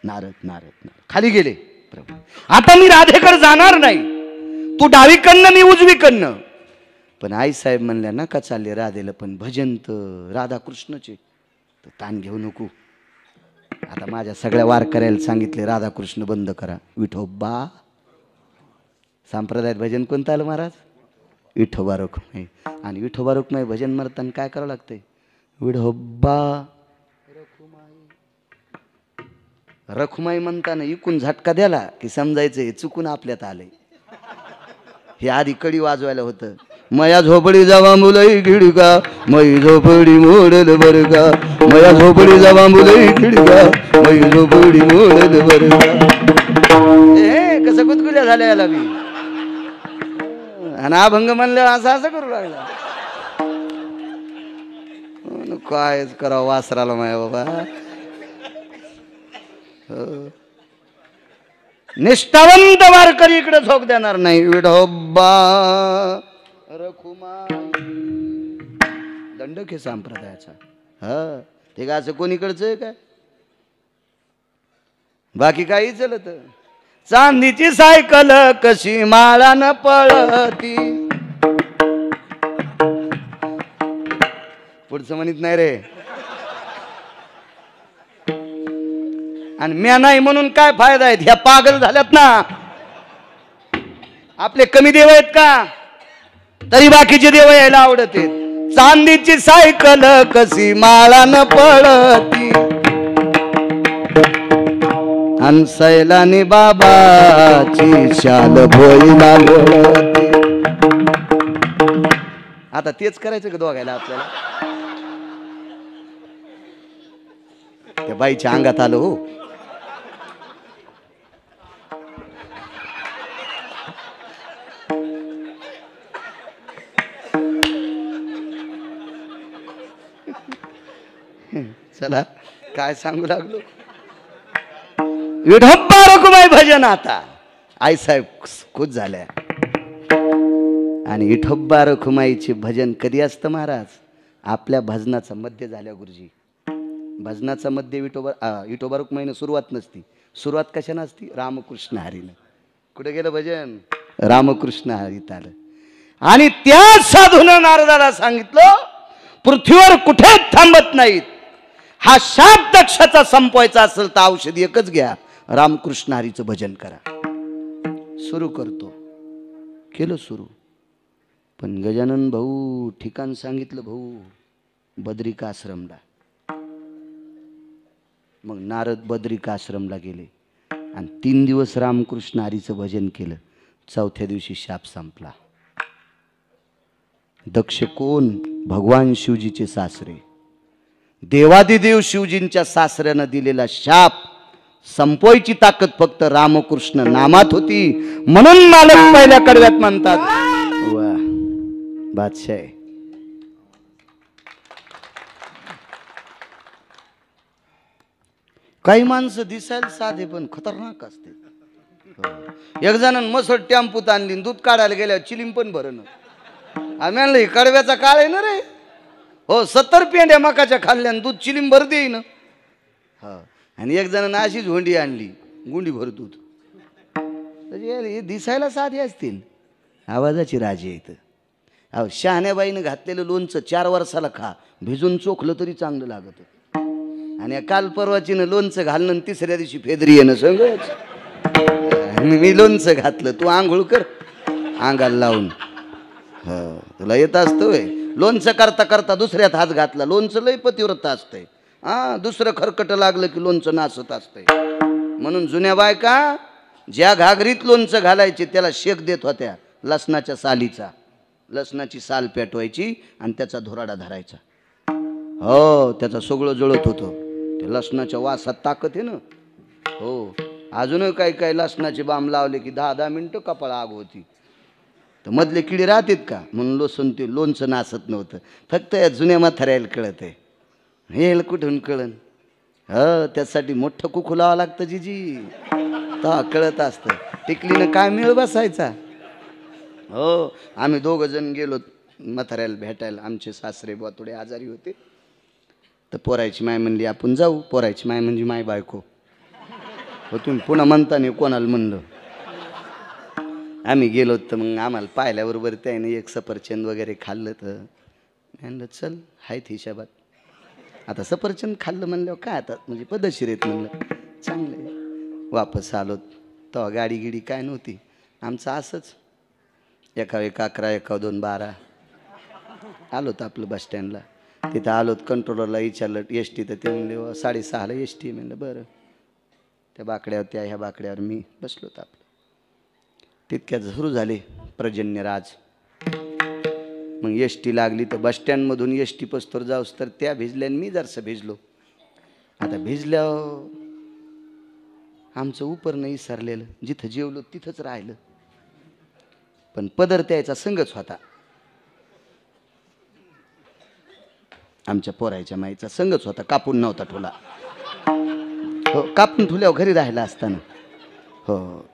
नारद खाली गेले. प्रभू आता मी राधेकडे जाणार नाही, तू डावीकडनं मी उजवीकडनं. पण आई साहेब म्हणल्या नका चालले राधेला, पण भजन तर राधाकृष्णचे, तर ताण घेऊ नको. आता माझ्या सगळ्या वारकऱ्याला सांगितले राधाकृष्ण बंद करा. विठोबा संप्रदायात भजन कोणतं आलं महाराज? विठोबा रखुमाई. आणि विठोबा रखुमाई भजन म्हणताना काय करावं लागतंय? विठोबा रखुमाई म्हणताना इकून झटका द्याला की समजायचं हे चुकून आपल्यात आलंय. हे आधी कडी वाजवायला होतं. मया झोपडी जावा मुलई खिडका, मई झोपडी मोडल बरगा, मया झोपडी जावा मुलई खिडका, मई झोपडी मोडल बरगा. हे कसं गुदगुल्या झाल्या याला मी. आणि अभंग म्हणलं असं करू लागला. काय करावं वासराला माया बाबा. निष्ठावंत वारकरी इकडे झोक देणार नाही. विठोबा रखुमाई दंडक हे संप्रदायाचा. हा ते का असं कोणीकडचं आहे काय? बाकी काही चलत. चांदीची सायकल कशी माळानं पळती. पुढचं म्हणत नाही रे. आणि म्या नाही म्हणून काय फायदा आहे? ह्या पागल झाल्यात ना. आपले कमी देव आहेत का? तरी बाकीचे देव यायला आवडत आहेत. चांदीची सायकल कशी माळानं पळती. अन सैलानी बाबाची शाल भोईला लोळती. आता तेच करायचं का दोघायला आपल्याला? त्या बाईच्या अंगात आलं हो. चला काय सांगू लागलो. विठोबा रखुमाई भजन. आता आईसाहेब खुश झाल्या. आणि विठोबा रखुमाईचे भजन कधी असतं महाराज? आपल्या भजनाचा मध्य झाल्या गुरुजी. भजनाचा मध्य विठोबा रखुमाईनं सुरुवात नसती. सुरुवात कशानं असती? रामकृष्ण हरीनं. कुठे गेलं भजन? रामकृष्ण हरीत आलं. आणि त्या साधूनं नारदाला सांगितलं पृथ्वीवर कुठे थांबत नाहीत. हा शाप दक्षाचा संपवायचा असेल तर औषध एकच घ्या, रामकृष्ण हरीचं भजन करा. सुरू करतो. केलं सुरू. पण गजानन भाऊ ठिकाण सांगितलं भाऊ, बद्रिकाश्रमला. मग नारद बद्रिकाश्रमला गेले आणि 3 दिवस रामकृष्ण हरीचं भजन केलं. 4थ्या दिवशी शाप संपला. दक्ष कोण? भगवान शिवजीचे सासरे. देवादिदेव शिवजींच्या सासऱ्यानं दिलेला शाप संपवायची ताकद फक्त रामकृष्ण नामात होती. म्हणून मालक पहिल्या कडव्यात म्हणतात वा बादशाह. काही माणसं दिसायला साधे पण खतरनाक असते. एक जणांना मसळ टेम्पूत आणली, दूध काढायला गेल्यावर चिलीम पण भरण. आम्ही आणलं कडव्याचा काळ आहे ना रे. हो 70 पेंड्या मकाच्या खाल्ल्यानं दूध चिलीम भर देईन. हा. आणि एक जणांना अशीच होंडी आणली, गुंडी भर दूध. हे दिसायला साधे असतील, आवाजाची राजी आहेत. अहो शहाण्याबाईनं घातलेलं लोणचं 4 वर्षाला खा, भिजून चोखलं तरी चांगलं लागत. आणि काल परवाचीनं लोणचं घालणं 3ऱ्या दिवशी फेदरी येणं सगळंच. मी लोणचं घातलं, तू आंघोळ कर अंगाला लावून. तुला येत असतं लोणचं करता करता दुसऱ्यात हात घातला. लोणचं लय पतिव्रत असतंय. दुसरं खरकट लागलं की लोणचं नासत असतंय. म्हणून जुन्या बायका ज्या घागरीत लोणचं घालायचे त्याला शेक देत होत्या लसणाच्या सालीचा. लसणाची साल पेटवायची आणि त्याचा धुराडा धरायचा. हो त्याचा सगळं जळत होतं. त्या लसणाच्या वासात ताकद आहे ना. हो अजूनही काही काही लसणाचे बाम लावले की 10-10 मिनिटं कपाळ आग होती. तर मधले किडे राहतात का म्हणून ते लोणचं नासत नव्हतं. फक्त या जुन्या म्हाताऱ्याला कळत आहे. हे कुठून कळन? त्यासाठी मोठं कुकू लावावं लागतं जीजी, तेव्हा कळत असतं. टिकलीनं काय मिळ बसायचा. हो आम्ही 2 जण गेलो म्हाताऱ्याला भेटायला. आमचे सासरे बुवा थोडे आजारी होते. तर पोरायची माय म्हणली आपण जाऊ. पोरायची माय म्हणजे माय बायको. हो तुम्ही पुन्हा म्हणता नाही कोणाला म्हणलं. आम्ही गेलो तर मग आम्हाला पाहिल्याबरोबर त्याने एक सफरचंद वगैरे खाल्लं. तर म्हणलं चल आहेत हिशाबात. आता सफरचंद खाल्लं म्हणल्यावर काय आता म्हणजे पद्धतशीर येत म्हणलं चांगलं आहे. वापस आलो तेव्हा गाडी गिडी काय नव्हती. आमचं असंच एका 11 एका 2 12 आलो तर आपलं बस स्टँडला. तिथं आलोत कंट्रोलरला विचारलं एस टी. तर ते म्हणले 6:30ला एस टी. म्हणलं बरं. त्या बाकड्यावर त्या ह्या बाकड्यावर मी बसलो तर आपलं. तितक्यात सुरू झाले पर्जन्यराज. मग एस टी लागली तर बस स्टँडमधून एस टी पस्तोर जाऊस तर त्या भिजल्या आणि मी जरसं भिजलो. आता भिजल्यावर आमचं उपर नाही सरलेलं. जिथं जेवलो तिथंच राहिलं. पण पदर त्याचा संगच होता. आमच्या पोरायच्या माईचा संगच होता. कापून नव्हता ठुला. हो कापून ठुल्यावर घरी राहिला असताना. हो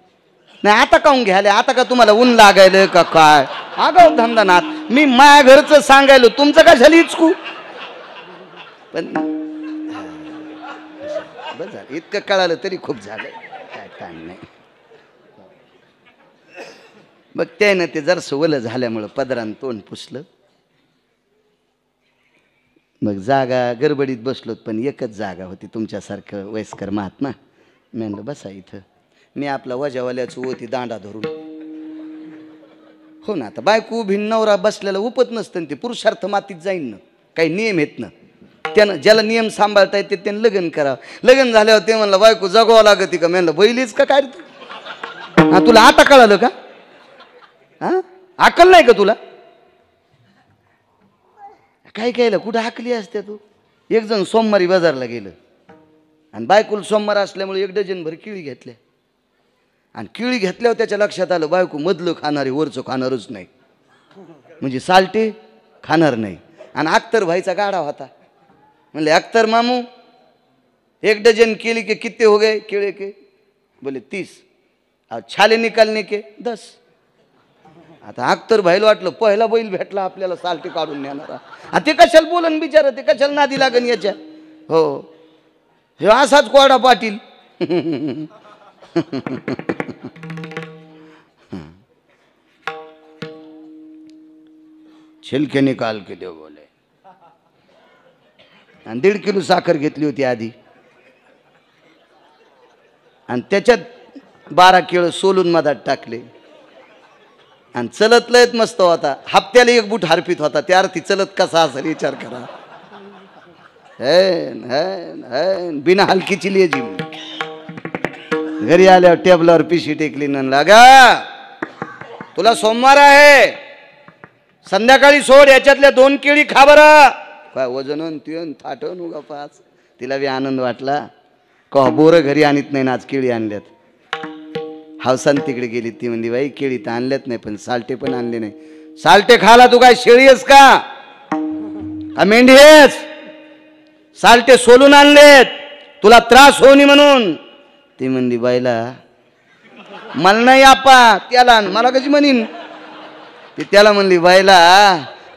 नाही आता काऊन घ्यायला? आता का तुम्हाला ऊन लागायलं का काय? आगाव धंदानाथ. मी माया घरचं सांगायलो तुमचं कशाला इचकू. पण बस झालं, इतकं कळालं तरी खूप झालं, काय ताण नाही. मग त्यानं ते जर सवलं झाल्यामुळं पदरानं तोंड पुसलं. मग जागा गडबडीत बसलोत, पण एकच जागा होती, तुमच्यासारखं वयस्कर महात्मा. मी म्हणलं बसा इथं. मी आपला वजावाल्याचं होती दांडा धरून. हो ना, आता बायको उभी नवरा बसलेला उपत नसतं, ते पुरुषार्थ मातीत जाईन ना, काही नियम आहेत ना. त्यानं ज्याला नियम सांभाळता येते त्यानं लग्न करावं. लग्न झाल्यावर ते म्हणलं बायको जगवावं लागते का? म्हणलं बैलीच का काय रे तू? हा, तुला आता कळालं का? हा, अक्कल नाही का तुला? काय केलं, कुठं हाकली असते तू? एक जण सोमवारी बाजारला गेलं आणि बायकोला सोमवार असल्यामुळे 1 डझनभर केळी घेतल्या. आणि केळी घेतल्यावर त्याच्या लक्षात आलं बायको मधलं खाणारे वरचं खाणारच नाही, म्हणजे साल्टे खाणार नाही. आणि अख्तर भाईचा गाडा होता. म्हणले अख्तर मामू 1 डझन केली के कितने हो गए केळे के? बोले 30. और छाले निकालने के 10. आता अख्तर भाईला वाटलं पहिला बैल भेटला आपल्याला साल्टे काढून नेणारा. ते कशाला बोलन बिचारा, ते कशाला नादी लागन याच्या. हो, हे असाच कोरडा पाटील. छिलके निकाल के दे बोले. आणि 1.5 किलो साखर घेतली होती आधी, आणि त्याच्यात 12 केळं सोलून मधात टाकले. आणि चलत लयत मस्त होता. हप्त्याला 1 बूट हरपीत होता. त्या अर्थी चलत कसा असेल विचार करा. बिना हलकीची लिहायची. घरी आल्यावर टेबलावर पिशी टेकली न लागा, तुला सोमवार आहे, संध्याकाळी सोड, याच्यातल्या 2 केळी खा बरं. काय वजन थाटन उगा 5. तिला बी आनंद वाटला. का बोरं घरी आणत नाही ना, आज केळी आणल्यात. हावसान तिकडे गेली. ती म्हणली बाई केळी तर आणल्यात नाही, पण साल्टे पण आणले नाही. साल्टे खाला तू काय शेळी आहेस का मेंढी आहेस? साल्टे सोलून आणलेत तुला त्रास होणी म्हणून. ती म्हणली बाईला मला नाही आपा, त्याला मला कशी म्हणीन. ती त्याला म्हणली बाईला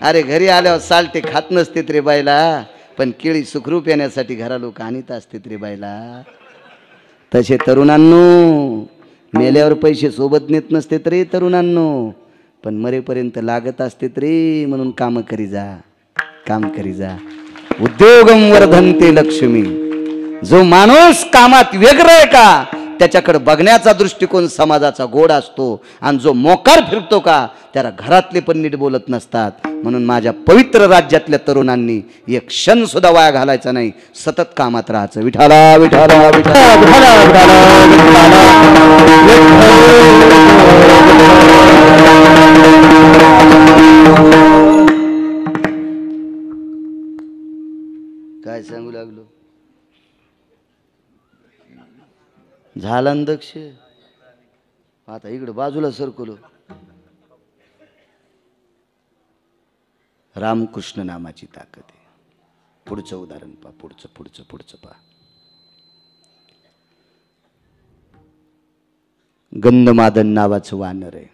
अरे घरी आल्यावर साल्टे खात नसतेत रे बाईला, पण केळी सुखरूप येण्यासाठी घरा लोक आणीत असतेत रे बाईला. तसे तरुणांनो, मेल्यावर पैसे सोबत नेत नसतेत रे तरुणांनो, पण मरेपर्यंत लागत असतेत रे. म्हणून काम करी जा, काम करी जा. उद्योगम वर्धन्ते लक्ष्मी. जो माणूस कामात व्यग्र आहे का त्याच्याकडे बघण्याचा दृष्टिकोन समाजाचा गोड असतो. आणि जो मोकार फिरतो का त्याला घरातले पण नीट बोलत नसतात. म्हणून माझ्या पवित्र राज्यातल्या तरुणांनी एक क्षण सुद्धा वाया घालायचा नाही, सतत कामात राहायचं. विठाला विठाला विठाला. काय सांगू लागलो? झाला दक्ष. आता इकडे बाजूला सरकलो. रामकृष्ण नामाची ताकद आहे. पुढचं उदाहरण पहा, पुढचं पुढचं पुढचं पहा. गंधमादन नावाचं वानर आहे.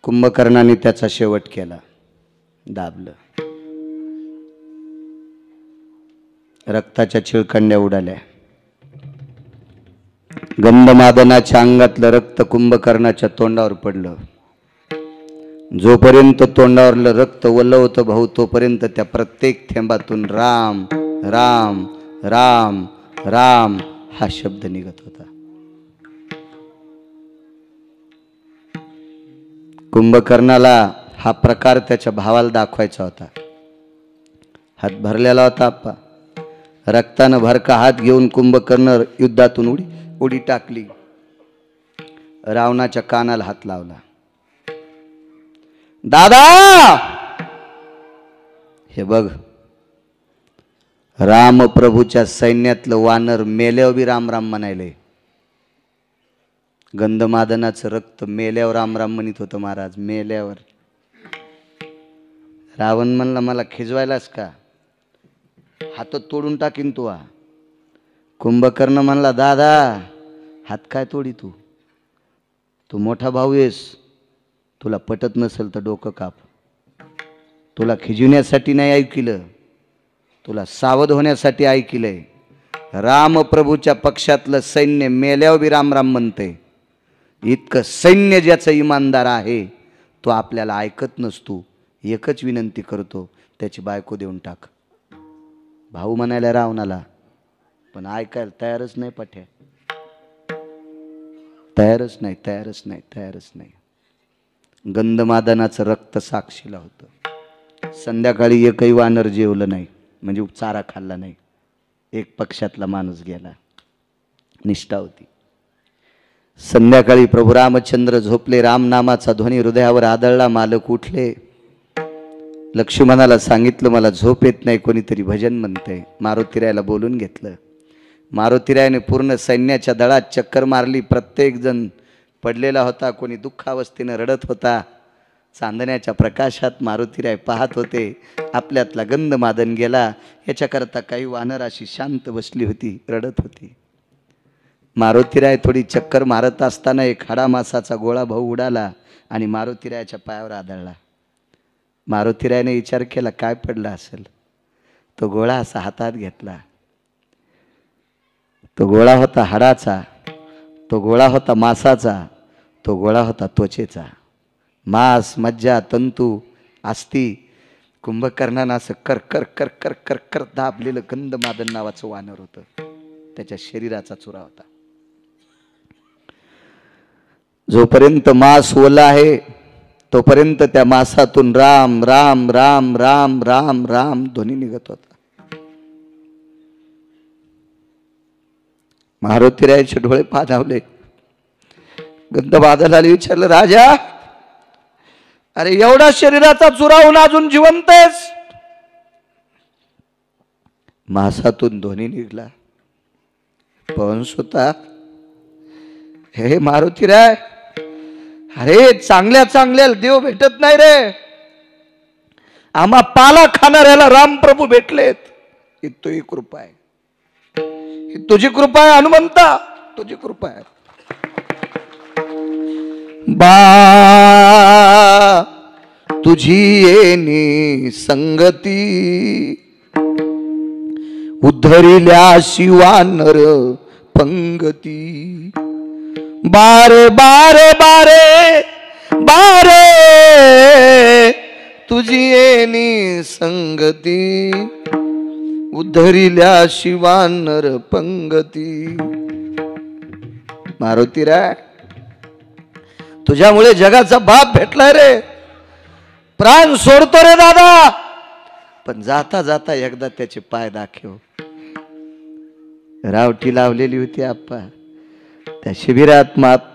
कुंभकर्णाने त्याचा शेवट केला, दाबलं. रक्ताच्या चिळकंड्या उडाल्या. गंधमादनाच्या अंगातलं रक्त कुंभकर्णाच्या तोंडावर पडलं. जोपर्यंत तोंडावरलं रक्त ओलं होतं भाऊ, तोपर्यंत त्या प्रत्येक थेंबातून राम राम राम राम हा शब्द निघत होता. कुंभकर्णाला हा प्रकार त्याच्या भावाला दाखवायचा होता. हात भरलेला होता आप्पा. रक्तानं भरका हात घेऊन कुंभकर्ण युद्धातून उडी टाकली. रावणाच्या कानाला हात लावला. दादा हे बघ, रामप्रभूच्या सैन्यातलं वानर मेल्यावर बी राम राम म्हणायले. गंधमादनाचं रक्त मेल्यावर राम राम म्हणत होतं महाराज, मेल्यावर. रावण म्हणला मला खिजवायलास का, हात तोडून टाकीन तू. कुंभकर्ण म्हणला दादा हात काय तोडी तू, तू मोठा भाऊ आहेस, तुला पटत नसेल तर डोकं काप. तुला खिजवण्यासाठी नाही ऐकिलं, तुला सावध होण्यासाठी ऐकिलंय. रामप्रभूच्या पक्षातलं सैन्य मेल्यावर बी राम राम म्हणते. इतकं सैन्य ज्याचं इमानदार आहे तो आपल्याला ऐकत नसतो. एकच विनंती करतो, त्याची बायको देऊन टाक. भाऊ म्हणायला रावणाला, पण ऐकायला तयारच नाही. पठ्या तयारच नाही, तयारच नाही, तयारच नाही. गंधमादनाचं रक्त साक्षीला होतं. संध्याकाळी एकही वानर जेवलं नाही, म्हणजे चारा खाल्ला नाही. एक पक्षातला माणूस गेला. निष्ठा होती. संध्याकाळी प्रभू रामचंद्र झोपले. रामनामाचा ध्वनी हृदयावर आदळला. मालक उठले. लक्ष्मणाला सांगितलं, मला झोप येत नाही, कोणीतरी भजन म्हणतंय. मारुतीरायाला बोलून घेतलं. मारुतीरायाने पूर्ण सैन्याच्या दळात चक्कर मारली. प्रत्येक जण पडलेला होता, कोणी दुःखावस्थेने रडत होता. चांदण्याच्या प्रकाशात मारुतीराय पाहत होते. आपल्यातला गंधमादन गेला याच्याकरता काही वानर अशी शांत बसली होती, रडत होती. मारुतीराय थोडी चक्कर मारत असताना एक हाडामासाचा गोळा भाऊ उडाला आणि मारुतीरायाच्या पायावर आदळला. मारुतीरायाने विचार केला, काय पडला असेल. तो गोळा असा हातात घेतला. तो गोळा होता हाडाचा, तो गोळा होता मांसाचा, तो गोळा होता त्वचेचा. मांस, मज्जा, तंतू, अस्थी कुंभकर्णानं असं कर कर कर कर कर कर दाबलेलं गंधमादन नावाचं वानर होतं. त्याच्या शरीराचा चुरा होता. जोपर्यंत मांस ओला आहे तोपर्यंत त्या मांसातून राम राम राम राम राम राम ध्वनी निघत होता. मारुतीरायाचे डोळे पाणावले. गंधमादनाला विचारलं, राजा, अरे एवढा शरीराचा चुरा होऊन अजून जिवंत आहेस? मांसातून ध्वनी निघला, पंस होता. हे मारुतीराय, अरे चांगल्या चांगल्या देव भेटत नाही रे. आम्हा पाला खाणाऱ्याला रामप्रभू भेटलेत. ही तुझी कृपा आहे, ही तुझी कृपा आहे हनुमंता, तुझी कृपा आहे. बा तुझी येणी संगती, उद्धरिल्या शिवानर पंगती. बारे बारे बारे बारे तुझी येणी संगती, उद्धरिल्या शिवानर पंगती. मारुतीराय, तुझ्यामुळे जगाचा बाप भेटलाय रे. प्राण सोडतो रे दादा, पण जाता जाता एकदा त्याचे पाय दाखव. रावटी लावलेली होती आप्पा. त्या शिबिरात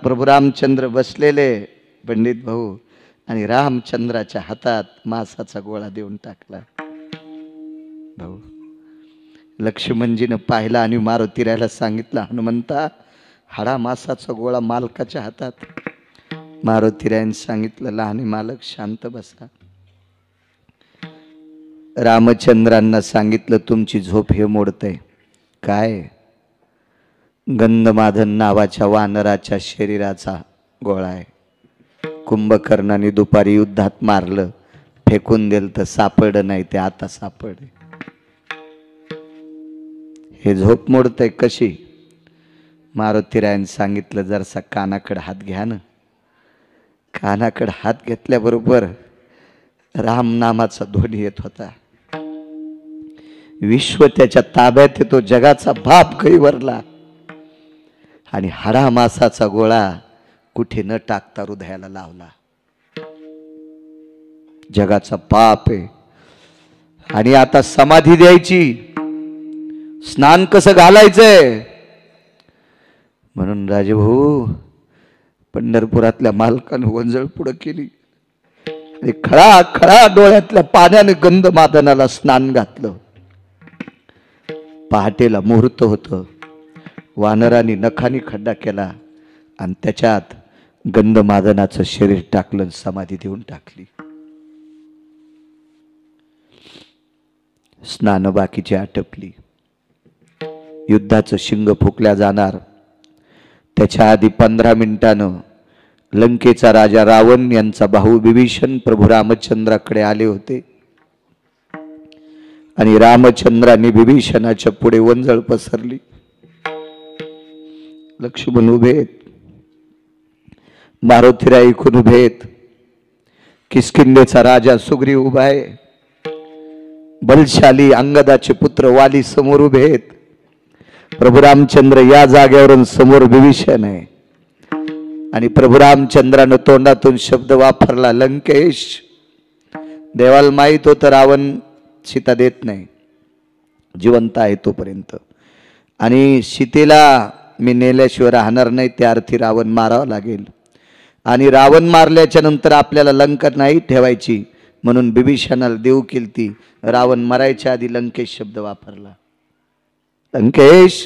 प्रभू रामचंद्र बसलेले, पंडित भाऊ, आणि रामचंद्राच्या हातात मांसाचा गोळा देऊन टाकला. भाऊ लक्ष्मणजीनं पाहिला आणि मारुतीरायाला सांगितलं, हनुमंता, हाडा मांसाचा गोळा मालकाच्या हातात. मारुतीरायाने सांगितलं, लहाने मालक शांत बसा. रामचंद्रांना सांगितलं, तुमची झोप हे मोडतंय. काय? गंधमादन नावाच्या वानराच्या शरीराचा गोळा आहे. कुंभकर्णाने दुपारी युद्धात मारलं, फेकून दिलं तर सापडलं नाही, ते आता सापडले. हे झोप मोडतंय कशी? मारुतीरायाने सांगितलं, जरसा कानाकडे हात घ्या ना. कानाकडे हात घेतल्याबरोबर राम नामाचा ध्वनी येत होता. विश्व त्याच्या ताब्यात येतो. जगाचा बाप कैवरला आणि हाडा मासाचा गोळा कुठे न टाकता हृदयाला लावला. जगाचा पाप आहे. आणि आता समाधी द्यायची, स्नान कसं घालायचंय म्हणून राजभाऊ पंढरपुरातल्या मालकानं वंजळ पुढं केली आणि खळा खळा डोळ्यातल्या पाण्याने गंधमादनाला स्नान घातलं. पहाटेला मुहूर्त होतं. वानरांनी नखानी खड्डा केला आणि त्याच्यात गंधमादनाचं शरीर टाकलं, समाधी देऊन टाकली. स्नान बाकीची आटपली. युद्धाचं शिंग फुकल्या जाणार त्याच्या आधी 15 मिनिटानं लंकेचा राजा रावण यांचा भाऊ विभीषण प्रभू रामचंद्राकडे आले होते. आणि रामचंद्रांनी विभीषणाच्या पुढे वंजळ पसरली. लक्ष्मण उभेत, मारुतीराय ऐकून उभेत, किष्किंधेचा राजा सुग्रीव उभा आहे, बलशाली अंगदाचे पुत्र वाली समोर उभेत. प्रभू रामचंद्र या जागेवरून समोर विभीषण आहे आणि प्रभू रामचंद्रानं तोंडातून शब्द वापरला लंकेश. देवाला माहित होतं रावण सीता देत नाही, जिवंत आहे तोपर्यंत, आणि सीतेला मी नेल्याशिवाय राहणार नाही, त्या अर्थी रावण मारावं लागेल. आणि रावण मारल्याच्या नंतर आपल्याला लंका नाही ठेवायची, म्हणून बिभीषणाला देव केलती. रावण मरायच्या आधी लंकेश शब्द वापरला, लंकेश,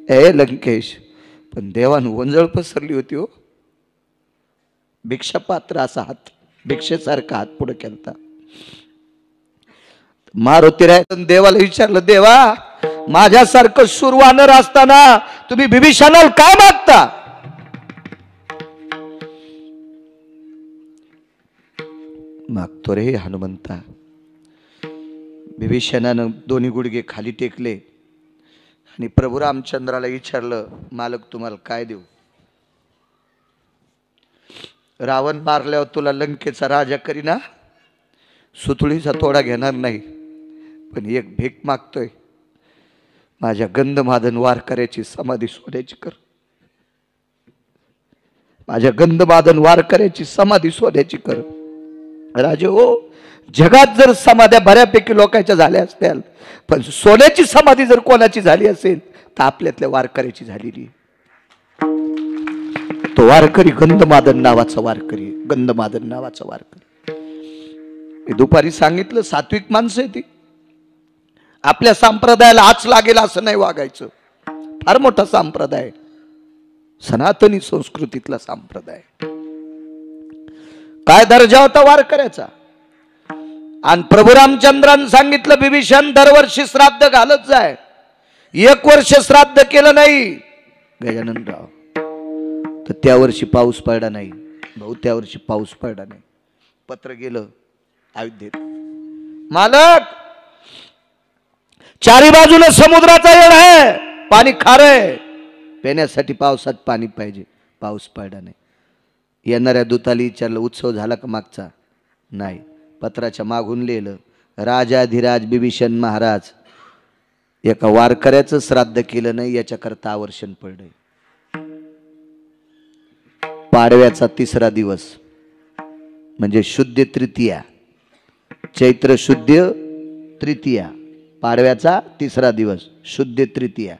ए लंकेश. पण देवान वंजळ पसरली होती हो. भिक्षापात्र असा हात, भिक्षेसारखा हात पुढे केलता. मारुतीराय देवाला विचारलं, देवा माझ्यासारखं शूरवानर असताना तुम्ही बिभीषणाला काय मागता? मागतो रे हनुमंता. बिभीषणानं दोन्ही गुडघे खाली टेकले आणि प्रभू रामचंद्राला विचारलं, मालक तुम्हाला काय देऊ? रावण मारल्यावर तुला लंकेचा राजा करीना, सुतळीचा तोडा घेणार नाही, पण एक भीक मागतोय, माझ्या गंधमादन वारकऱ्याची समाधी सोन्याची कर. माझ्या गंधमादन वारकऱ्याची समाधी सोन्याची कर. राजे हो, जगात जर समाध्या बऱ्यापैकी लोकांच्या झाल्या असत्याल, पण सोन्याची समाधी जर कोणाची झाली असेल तर आपल्यातल्या वारकऱ्याची झालेली. तो वारकरी गंधमादन नावाचा वारकरी, गंधमादन नावाचा वारकरी. मी दुपारी सांगितलं, सात्विक माणसं आहे ती. आपल्या संप्रदायाला आच लागेल असं नाही वागायचं. फार मोठा संप्रदाय, सनातनी संस्कृतीतला संप्रदाय. काय दर्जा होता वारकऱ्याचा. आणि प्रभू रामचंद्रांनी सांगितलं, बिभीषण दरवर्षी श्राद्ध घालत जाय. एक वर्ष श्राद्ध केलं नाही गजाननराव, तर त्या वर्षी पाऊस पडला नाही. भाऊ त्या वर्षी पाऊस पडला नाही. पत्र गेलं अयोध्येत, मालक चारी बाजूला समुद्राचा येळ आहे, पाणी खारंय, पिण्यासाठी पावसात पाणी पाहिजे, पाऊस पडला नाही. येणाऱ्या दूताला विचारलं, उत्सव झाला का मागचा? नाही. पत्राच्या मागून लिहिलं, राजाधिराज बिभीषण महाराज एका वारकऱ्याचं श्राद्ध केलं नाही, याच्याकरता आवर्षण पडलंय. पाडव्याचा तिसरा दिवस म्हणजे शुद्ध तृतीया, चैत्र शुद्ध तृतीया, पाडव्याचा तिसरा दिवस शुद्ध तृतीया.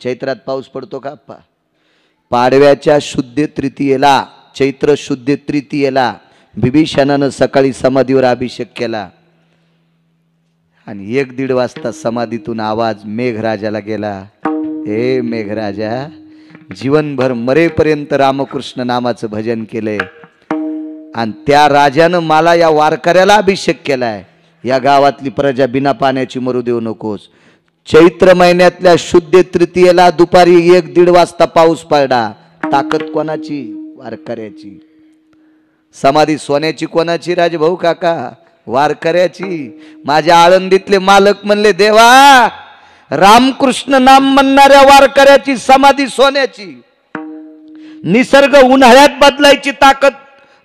चैत्रात पाऊस पडतो का? पाडव्याच्या शुद्ध तृतीयेला, चैत्र शुद्ध तृतीयेला बिभीषणानं सकाळी समाधीवर अभिषेक केला आणि 1-1:30 वाजता समाधीतून आवाज मेघराजाला गेला, हे मेघराजा, जीवनभर मरेपर्यंत रामकृष्ण नामाचं भजन केलंय आणि त्या राजानं मला या वारकऱ्याला अभिषेक केलाय. या गावातली प्रजा बिना पाण्याची मरू देऊ नकोस. चैत्र महिन्यातल्या शुद्ध तृतीयेला दुपारी 1-1:30 वाजता पाऊस पडला. ताकद कोणाची? वारकऱ्याची. समाधी सोन्याची कोणाची? राजभाऊ काका, वारकऱ्याची. माझ्या आळंदीतले मालक म्हणले, देवा रामकृष्ण नाम म्हणणाऱ्या वारकऱ्याची समाधी सोन्याची. निसर्ग उन्हाळ्यात बदलायची ताकद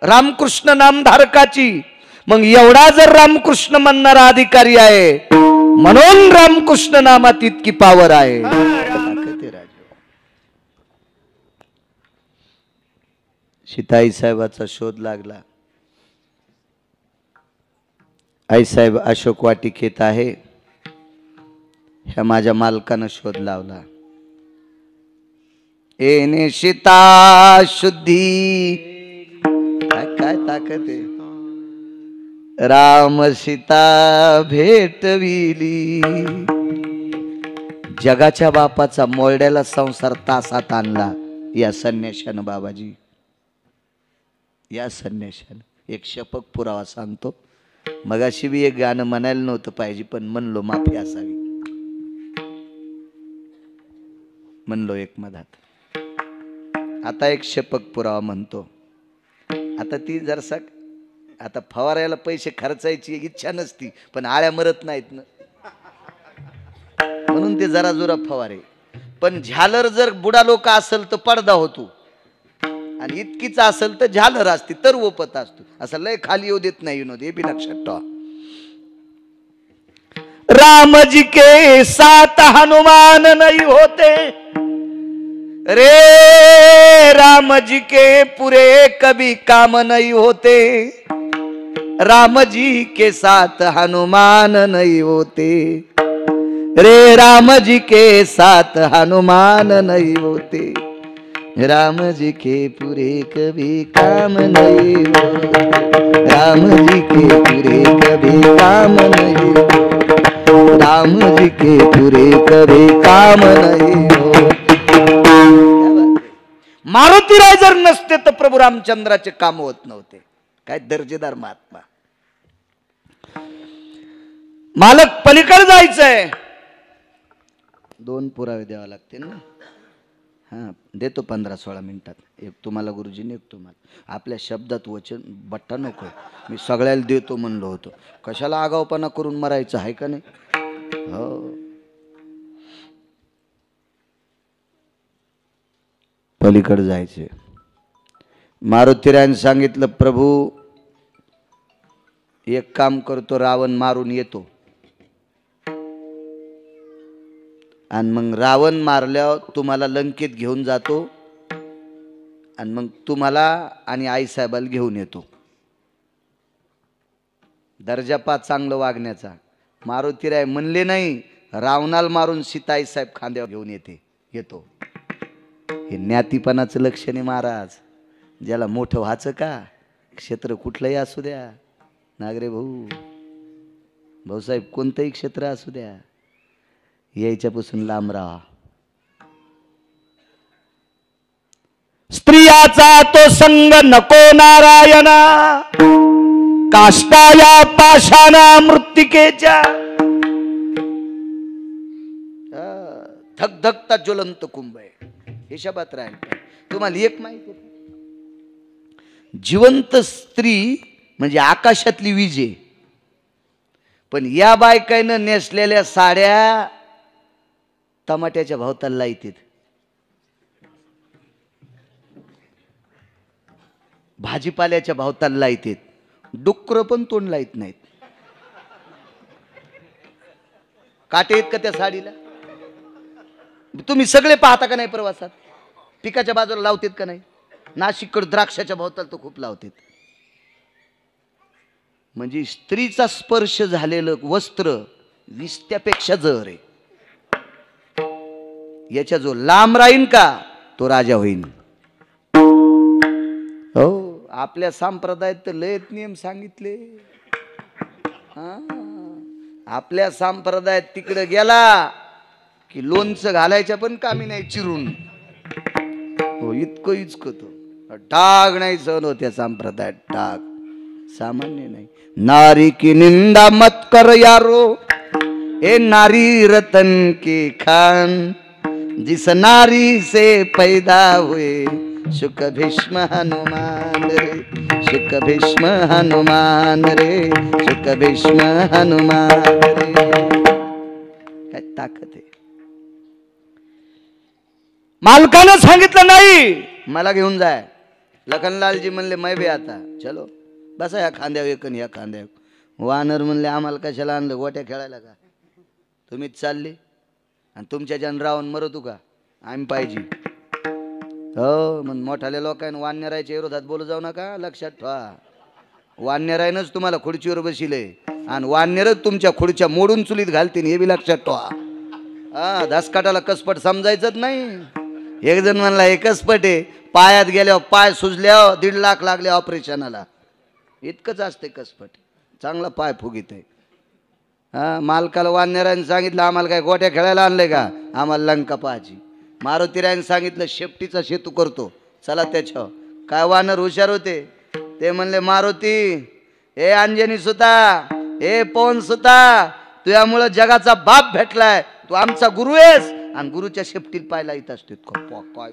रामकृष्ण नामधारकाची. मग एवढा जर रामकृष्ण म्हणणारा अधिकारी आहे, म्हणून रामकृष्ण नामात इतकी पावर आहे. सीताई साहेबाचा शोध लागला. आईसाहेब अशोक वाटिकेत आहे, ह्या माझ्या मालकानं शोध लावला. एने सीता शुद्धी, काय ताकद आहे. राम सीता भेटविली. जगाच्या बापाचा मोरड्याला संसार तासात आणला या संन्याशानं. बाबाजी, या संन्याशानं एक शपक पुरावा सांगतो. मगाशी बी एक गाणं म्हणायला नव्हतं पाहिजे, पण म्हणलो माफी असावी, म्हणलो एक मधात. आता एक शपक पुरावा म्हणतो. आता ती जरसा, आता फवारायला पैसे खर्चायची इच्छा नसती, पण आळ्या मरत नाहीत ना. म्हणून ते जरा जोरा फवारे. पण झालर जर बुडा लोक असेल तर पडदा होतो, आणि इतकीच असेल तर झालर असते तर ओपत असतो. असं लय खाली येऊ देत नाही विनोद, हे बी लक्षात ठेवा. राम जी के साथ हनुमान नहीं होते रे, राम जी के पूरे कभी काम नहीं होते, राम जी के साथ हनुमान नहीं होते रे, राम जी के साथ हनुमान नहीं होते, राम जी के पूरे कभी काम नहीं होते, राम जी के पूरे कभी काम नहीं होते, राम जी के पूरे कभी काम नहीं होते. मारुतीराय जर नसते तर प्रभू रामचंद्राचे काम होत नव्हते. काय दर्जेदार महात्मा. मालक पलीकडे जायचंय, 2 पुरावे द्यावा लागतील ना. हां, देतो 15-16 मिनिटात. एक तुम्हाला गुरुजीने, एक तुम्हाला. आपल्या शब्दात वचन बट्टा नको. मी सगळ्याला देतो म्हणलो होतो. कशाला आगाऊपणा करून मरायचं आहे का नाही. हो, पलीकडे जायचे. मारुतीरायाने सांगितलं, प्रभू एक काम करतो, रावण मारून येतो, आणि मग रावण मारल्यावर तुम्हाला लंकेत घेऊन जातो, आणि मग तुम्हाला आणि आईसाहेबाला घेऊन येतो. दर्जा पा चांगलं वागण्याचा. मारुतीराय म्हणले नाही, रावणाला मारून सीता आईसाहेब खांद्यावर घेऊन येतो. हे ज्ञातीपणाचं लक्षण आहे महाराज. ज्याला मोठं व्हायचं का, क्षेत्र कुठलंही असू द्या, नागरे भाऊसाहेब कोणतंही क्षेत्र असू द्या, यायच्यापासून लांब राहा. स्त्रियाचा तो संग नको नारायणा, काष्टा या पाषाणा मृत्तिकेच्या, धगधगता ज्वलंत कुंभ आहे. हे शब्दात राहील. तुम्हाला एक माहिती, जिवंत स्त्री म्हणजे आकाशातली वीज आहे. पण या बायकाईनं नेसलेल्या साड्या टमाट्याच्या भावताला लाईत, भाजीपाल्याच्या भावताला लाईत. डुक्कर पण तोंड लाईत नाहीत. काटे आहेत का त्या साडीला. तुम्ही सगळे पाहता का नाही प्रवासात, पिकाच्या बाजूला लावतात का नाही. नाशिककडे द्राक्षाच्या भावताला तो खूप लावतात. म्हणजे स्त्रीचा स्पर्श झालेलं वस्त्र विस्त्यापेक्षा जर आहे. याच्या जो लांब राहीन का तो राजा होईन. हो, आपल्या संप्रदायात तर लयच नियम सांगितले. आपल्या संप्रदायात तिकडे गेला की लोणचं घालायच्या पण कामी नाही चिरून. हो, इतकं तो डाग नाही सहन होत्या संप्रदायात. डाग सामान्य नाही. नारी की निंदा मत कर यारो, ए नारी रतन की खान, जिस नारी से पैदा हुए शुक भीष्म हनुमान रे, शुक भीष्म हनुमान रे, शुक भीष्म हनुमान रे. काय ताकद आहे. मालकानं सांगितलं नाही मला घेऊन जाय. लखनलालजी म्हणले मै बी आता चलो, बसा या खांद्यावर एक या खांद्यावर. वानर म्हणले आम्हाला कशाला आणलं, गोट्या खेळायला का, तुम्हीच चालले आणि तुमच्या जन रावण मरतू का, आम्ही पाहिजे. हो, मग मोठाल्या लोकांनी वानरायच्या विरोधात बोलू जाऊ नका. लक्षात ठेवा, वानरायनच तुम्हाला खुर्चीवर बसिले आणि वानरच तुमच्या खुर्च्या मोडून चुलीत घालतील, हे बी लक्षात ठेवा. धसकाटाला कसपट समजायचंच नाही. एक जण म्हणला हे कसपट आहे, पायात गेल्यावर पाय सुजल्यावर 1.5 लाख लागले ऑपरेशनाला. इतकंच असते कसपट. चांगला पाय फुगीत आहे. मालकाला वानरायने सांगितलं आम्हाला काय गोट्या खेळायला आणले का, आम्हाला लंका पाहायची. मारुतीरायने सांगितलं शेपटीचा शेतू करतो, चला त्याच्या. काय वानर हुशार होते. ते म्हणले मारुती, ए अंजनी सुता, ए पवन सुता, तुझ्यामुळं जगाचा बाप भेटलाय, तू आमचा गुरु आहेस आणि गुरुच्या शेपटीत पायला येत असतो. काय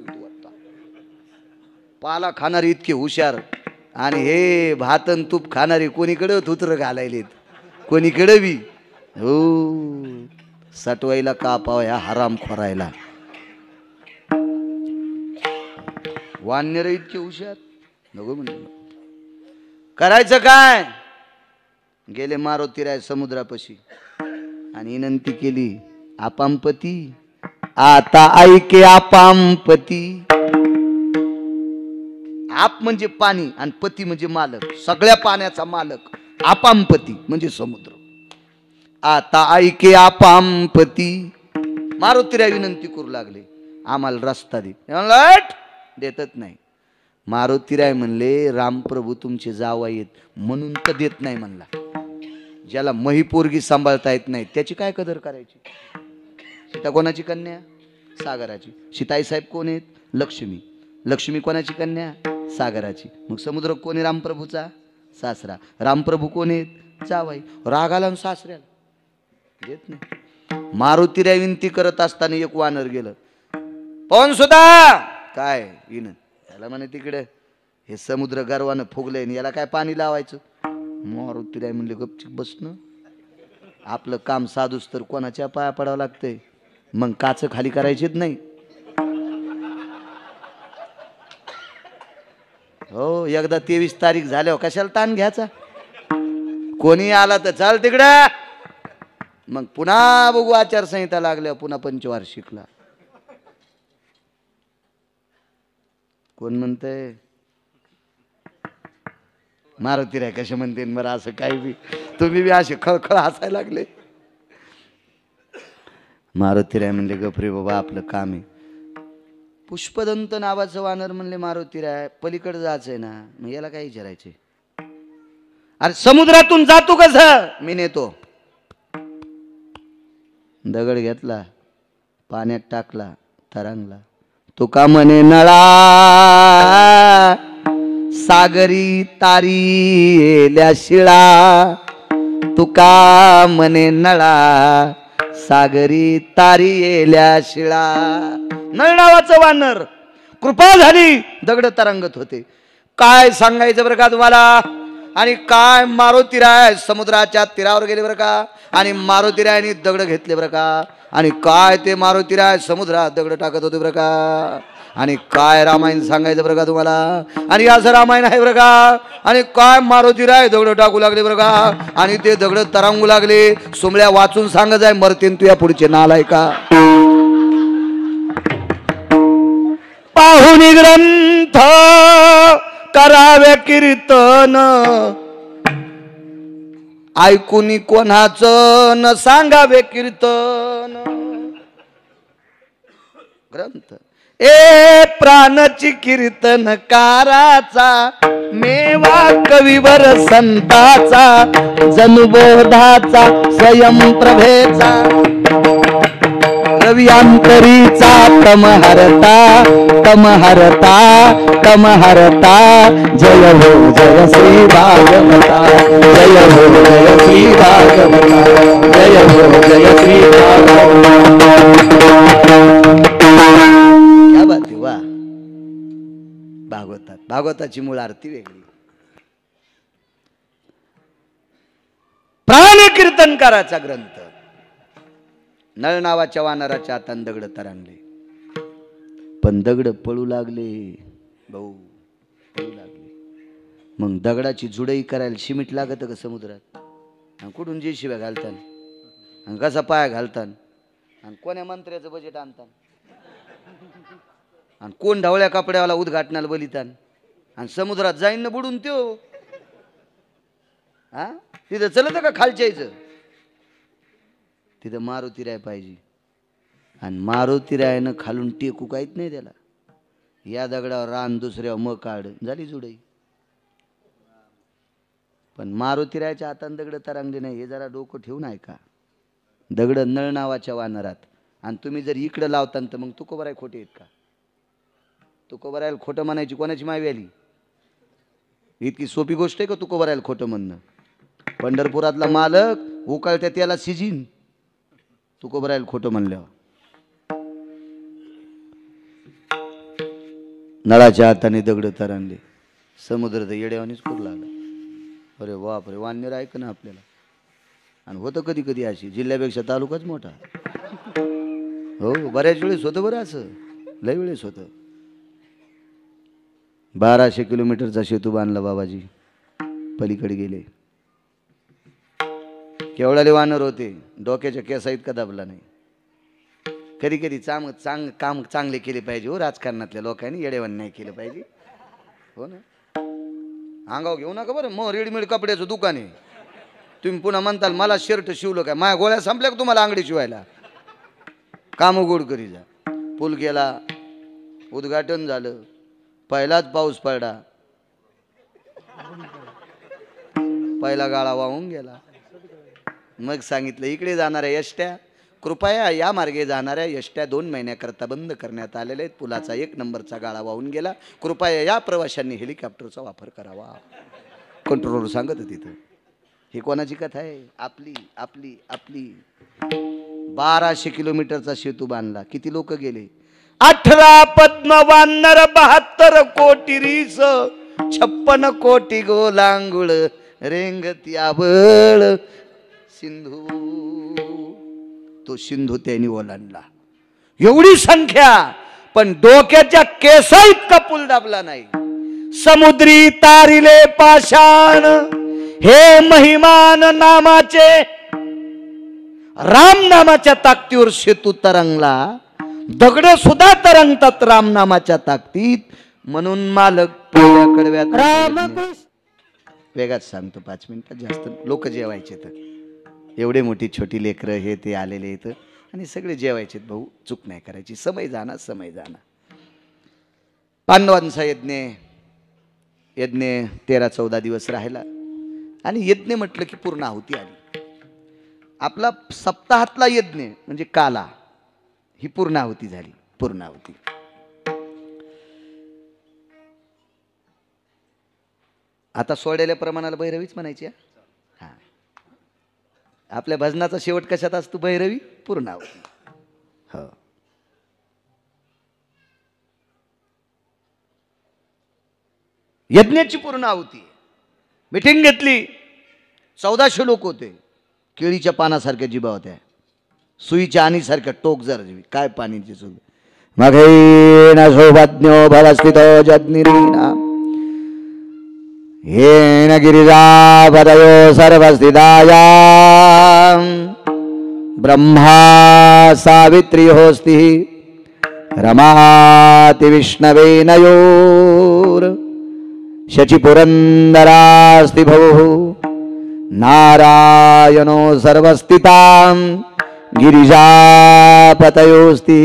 पाला खाणारी इतके हुशार, आणि हे भातन तूप खाणारी कोणीकडे थुत्र घालायलेत, कोणीकडे बी. हो, सटवाईला कापाव ह्या हराम खोरायला. वानर इतके हुशार नको म्हणजे. करायचं काय, गेले मारुतीराय समुद्रापाशी आणि विनंती केली, आपामपती आता ऐके आपामपती. आप म्हणजे पाणी आणि पती म्हणजे मालक, सगळ्या पाण्याचा मालक. आपामपती म्हणजे समुद्र. आता ऐके आपामपती. मारुतीराय विनंती करू लागले, आम्हाला रस्ता दे. देतच नाही. मारुतीराय म्हणले, रामप्रभू तुमचे जावई आहेत म्हणून तर देत नाही म्हणला. ज्याला महिपोरगी सांभाळता येत नाही त्याची काय कदर करायची. सीता कोणाची कन्या, सागराची. सीताई साहेब कोण आहेत, लक्ष्मी. लक्ष्मी कोणाची कन्या, सागराची. मग समुद्र कोण आहे, रामप्रभूचा सासरा. रामप्रभू कोण आहेत, जावई. रागाला सासऱ्याला देत नाही. मारुतीराय विनंती करत असताना एक वानर गेलं. पण सुद्धा काय येण त्याला म्हणे, तिकडे हे समुद्र गर्वानं फुगलंय, याला काय पाणी लावायचं. मारुतीराय म्हणले, गपचिप बसणं. आपलं काम साधूस तर कोणाच्या पाया पडावं लागतंय. मग काच खाली करायचीच नाही. हो, एकदा 23 तारीख झाल्यावर कशाला ताण घ्यायचा. कोणी आला तर चाल तिकडं. मग पुन्हा बघू आचारसंहिता लागल्यावर, पुन्हा पंचवार्षिकला. कोण म्हणतंय, मारुतीराय कशा म्हणते बरं असं काही बी. तुम्ही बी असे खळखळ हसायला लागले. मारुतीराय म्हणले, गपरे बाबा आपलं काम आहे. पुष्पदंत नावाचं वानर म्हणले, मारुतीराय पलीकडे जायचंय ना, मग याला काय विचारायचे. अरे समुद्रातून जातो कसं, मी नेतो. दगड घेतला, पाण्यात टाकला, तरंगला. तुका म्हणे नळा सागरी तारील्या शिळा. तुका म्हणे नळा सागरी तारील्या शिळा. नळ नावाचं वानर, कृपा झाली, दगड तरंगत होते. काय सांगायचं बरं का तुम्हाला. आणि काय मारुतीराय समुद्राच्या तीरावर गेले बरं का, आणि मारुतीरायनी दगड घेतले बरं का. आणि काय ते मारुतीराय समुद्रात दगड टाकत होते बरं का. आणि काय रामायण सांगायचं बरं का तुम्हाला. आणि असं रामायण आहे बरं का. आणि काय मारुतीराय दगड टाकू लागले बरं का. आणि ते दगड तरंगू लागले. सोमळ्या वाचून सांगत आहे, मरतेन तू या पुढचे नालाय का. पाहुणी ग्रंथ करावे कीर्तन, ऐकून कोणाचं न सांगावे कीर्तन. ग्रंथ ए प्राणाची कीर्तनकाराचा, मेवा कविवर संताचा, जनुबोधाचा स्वयंप्रभेचा, रवियांतरीचा तमहरता तमहरता तमहरता. जय हो जय श्री भागवता, जय हो जय श्री भागवता, जय हो जय श्री भागवता. क्या बात आहे, वा. भागवतात, भागवताची मूळ आरती वेगळी. प्राण कीर्तनकाराचा ग्रंथ. नळ नावाच्या वानराच्या हातान दगड तरंगले, पण दगड पळू लागले. भाऊ पळू लागले. मग दगडाची जुडई करायला शिमिट लागत का समुद्रात. आणि कुठून जे शिव्या घालतान, आणि कसा पाया घालतान, आणि कोण्या मंत्र्याचं बजेट आणतान, आणि कोण ढवळ्या कपड्यावाला उद्घाटनाला बलितान, आणि समुद्रात जाईन ना बुडून त्यो. हा तिथं चलत का खालच्याचं. तिथं मारुतीराय पाहिजे. आणि मारुतीरायनं खालून टेकू काहीच नाही त्याला. या दगडावर रान, दुसऱ्यावर मग काढ, झाली जुडई. पण मारुतीरायच्या हातान दगड तरंगले नाही, हे जरा डोकं ठेवून आहे का. दगड नळ नावाच्या वानरात. आणि तुम्ही जर इकडं लावता तर मग तुकोबराय खोटे आहेत का. तुकोबरायला खोटं म्हणायची कोणाची मावी आली. इतकी सोपी गोष्ट आहे का तुकोबरायला खोटं म्हणणं. पंढरपुरातला मालक उकळत्या त्याला सिजीन तुकोबरायला खोटं म्हणल्यावर. नळाच्या हाताने दगड तरंगले. समुद्र तर येड्यावानीच करू लागला. अरे बापरे, वानर ऐक ना आपल्याला. आणि होतं कधी कधी अशी, जिल्ह्यापेक्षा तालुकाच मोठा. हो बऱ्याच वेळेस होतं बरं, असं लय वेळेस होतं. 1200 किलोमीटरचा सेतू बांधला बाबाजी, पलीकडे गेले. केवढाले वानर होते, डोक्याच्या केसाईत का दाबला नाही. कधी कधी काम चांगले केले पाहिजे हो, राजकारणातल्या लोकांनी येडेवान नाही केलं पाहिजे. हो ना, अंगाव घेऊ नका बरं. मग रेडीमेड कपड्याचं दुकान आहे, तुम्ही पुन्हा म्हणताल मला शर्ट शिवलं काय, माझ्या गोळ्या संपल्या का तुम्हाला अंगडी शिवायला. काम उघड करी जा. पूल गेला, उद्घाटन झालं, पहिलाच पाऊस पडला, पहिला गाळा वाहून गेला. मग सांगितलं इकडे जाणाऱ्या एसट्या, कृपया या मार्गे जाणाऱ्या एसट्या 2 महिन्याकरता बंद करण्यात आलेल्या आहेत. पुलाचा 1 नंबरचा गाळा वाहून गेला, कृपया या प्रवाशांनी हेलिकॉप्टरचा वापर करावा. कंट्रोलर सांगत तिथं. ही कोणाची कथा आहे? आपली आपली आपली. 1200 किलोमीटरचा सेतू बांधला, किती लोक गेले? 18 पद्म वानर, 72 कोटी रीस, 56 कोटी गोलांगुळ, रेंगती आवळ सिंधू. तो सिंधू त्यांनी ओलांडला. एवढी संख्या, पण डोक्याच्या केसा इतका पूल दाबला नाही. समुद्री तारिले पाषाण, हे महिमान नामाचे, राम नामाच्या ताकदीवर सेतू तरंगला. दगड सुद्धा तरंगतात राम नामाच्या ताकदीत. म्हणून मालक कडव्यात रामकृष्ण. वेगाच सांगतो, 5 मिनिटात, जास्त लोक जेवायचे तर. एवढे मोठी छोटी लेकरं हे ते आलेले इथं, आणि सगळे जेवायचे. भाऊ चूक नाही करायची, समय जाणार समय जाणार. पांडवांचा यज्ञ 13-14 दिवस राहिला, आणि यज्ञ म्हटलं की पूर्ण आहुती आली. आपला सप्ताहातला यज्ञ म्हणजे काला, ही पूर्ण आहुती झाली. पूर्ण आहुती. आता सोडलेल्या प्रमाणाला भैरवीच म्हणायची. हा, आपल्या भजनाचा शेवट कशात असतो? भैरवी, पूर्ण आहुती. हो, यज्ञाची पूर्ण आहुती. मिटिंग घेतली, 1400 लोक होते. केळीच्या पानासारख्या जिभा होत्या, सुईच्या आणीसारख्या टोक जर काय पाणीची सुग. मघेन सौभाज्ञो भवस्थितो जज्ञिरीना, येन गिरिजापदयो सर्वस्थिताया, ब्रह्मा सावित्री होस्ति, रमाति विष्णवे नयोर, शचिपुरंदरास्ति भवुः, नारायणो सर्वस्थितां, गिरिजापतयोस्ति,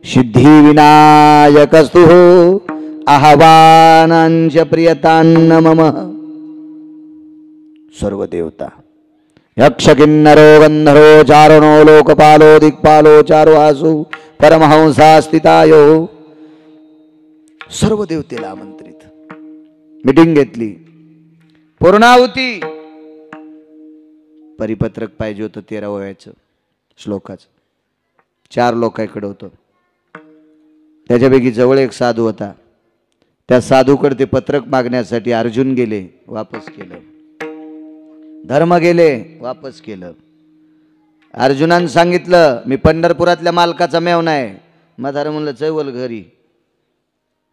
सिद्धिविनायकस्तु, आह्वानांच प्रियतान्न मम. सर्व देवता, यक्ष किन्नरो गंधर्वो चारणो लोकपालो दिक्पालो चारुहासु परमहंसा स्थितायो. सर्व देवतेला आमंत्रित. मीटिंग घेतली, पूर्णाहुती. परिपत्रक पाहिजे होतं 13व्या श्लोकाचं. 4 लोकांकडे होतं. त्याच्यापैकी जवळ एक साधू होता. त्या साधूकडे ते पत्रक मागण्यासाठी अर्जुन गेले, वापस केलं. धर्म गेले, वापस केलं. अर्जुनानं सांगितलं मी पंढरपुरातल्या मालकाचा मेवना आहे. मग धर्म म्हणलं चैवल घरी.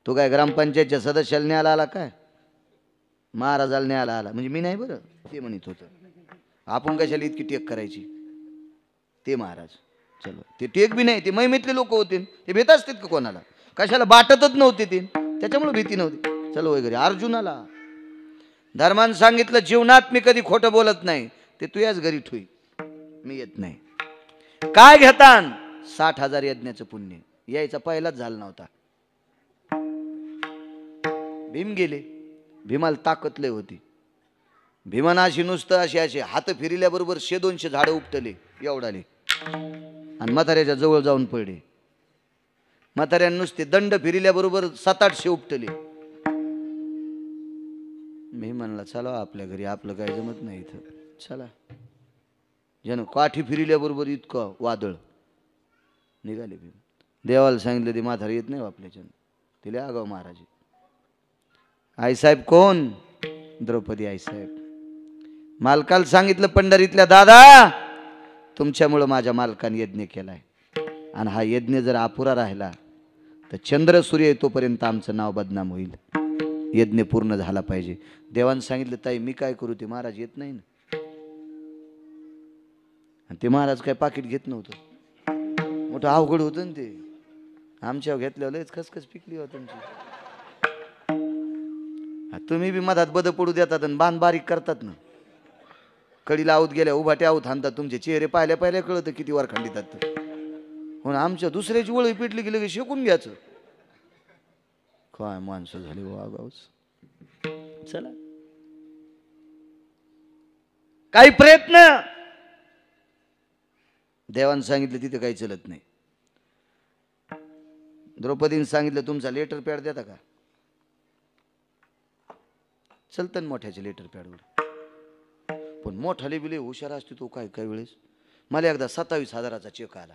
तो काय ग्रामपंचायतच्या सदस्याला न्यायला आला काय? महाराजाला न्यायला आला. म्हणजे मी नाही बरं, ते म्हणत होतं. आपण कशाला इतकी टेक करायची? ते महाराज चलो, ते टेक बी नाही, ते महिमेतले लोक होते, ते भेट असतात का कोणाला? कशाला बाटतच नव्हते ते, त्याच्यामुळे भीती नव्हती. चलो वगैरे. अर्जुनाला धर्मानं सांगितलं जीवनात मी कधी खोटं बोलत नाही, ते तू याच घरी ठुई, मी येत नाही. काय घेतान? 60,000 यज्ञाचं पुण्य. यायचा पहिलाच झाला नव्हता. भीम गेले. भीमाला ताकद लय होती. भीमाना अशी नुसतं अशी हात फिरिल्याबरोबर 100-200 झाडं उपटले एवढाले, आणि म्हाताऱ्याच्या जवळ जाऊन पडले. म्हाताऱ्यानं नुसते दंड फिरिल्याबरोबर 700-800 उपटले. मी म्हणला चला आपल्या घरी, आपलं काय जमत नाही इथं, चला. जण काठी फिरिल्याबरोबर इतकं वादळ निघाले. भीम देवाला सांगितलं ते म्हातारा येत नाही आपल्याच्यानं, तिला आगाव महाराज. आईसाहेब कोण? द्रौपदी आईसाहेब. मालकाला सांगितलं पंढरीतल्या दादा तुमच्यामुळं माझ्या मालकाने यज्ञ केलाय. आणि हा यज्ञ जर अपुरा राहिला तर चंद्र सूर्य येतोपर्यंत आमचं नाव बदनाम होईल. यज्ञ पूर्ण झाला पाहिजे. देवानं सांगितलं ताई मी काय करू, ते महाराज येत नाही ना. आणि ते महाराज काय पाकिट घेत नव्हतं, मोठं अवघड होतं ना ते. आमच्यावर घेतल्यावर लयच खसखस पिकली होती तुमची. तुम्ही बी मधात बद पडू देतात आणि बांध बारीक करतात ना. कडीला आऊत गेल्या उभाटे आऊत हाणतात. तुमचे चेहरे पाहिल्या पाहिल्या कळतं किती वर खंडितात. म्हणून आमच्या दुसऱ्याची वळी पेटली की लगेच शेकून घ्यायचं. काय माणसं झाली वागावच. चला काही प्रयत्न देवानं सांगितलं तिथे काही चलत नाही. द्रौपदीने सांगितलं तुमचा लेटर पॅड देता का, चलतं मोठ्याच्या लेटर पॅडवर. पण मोठाले बिले हुशार असते तो. काय काय वेळेस मला एकदा 27,000चा चेक आला.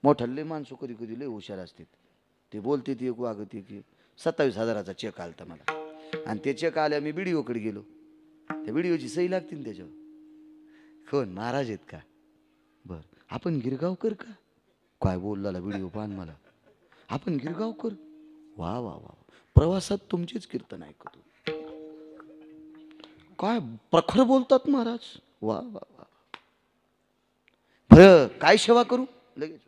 मोठाले माणसं कधी कधी लय हुशार असतात. ते बोलते ती एक वागते की 27,000चा चेक आलता मला. आणि ते चेक आल्या मी बीडीओकडे गेलो. त्या बीडीओची सही लागते ना त्याच्यावर. कोण महाराज आहेत का, बर आपण गिरगावकर का, काय बोलला बीडीओ पान मला. आपण गिरगावकर, वा वा वा, प्रवासात तुमचेच कीर्तन ऐकतो. काय प्रखर बोलतात महाराज, वा वा वा. बरं काय सेवा करू, लगेच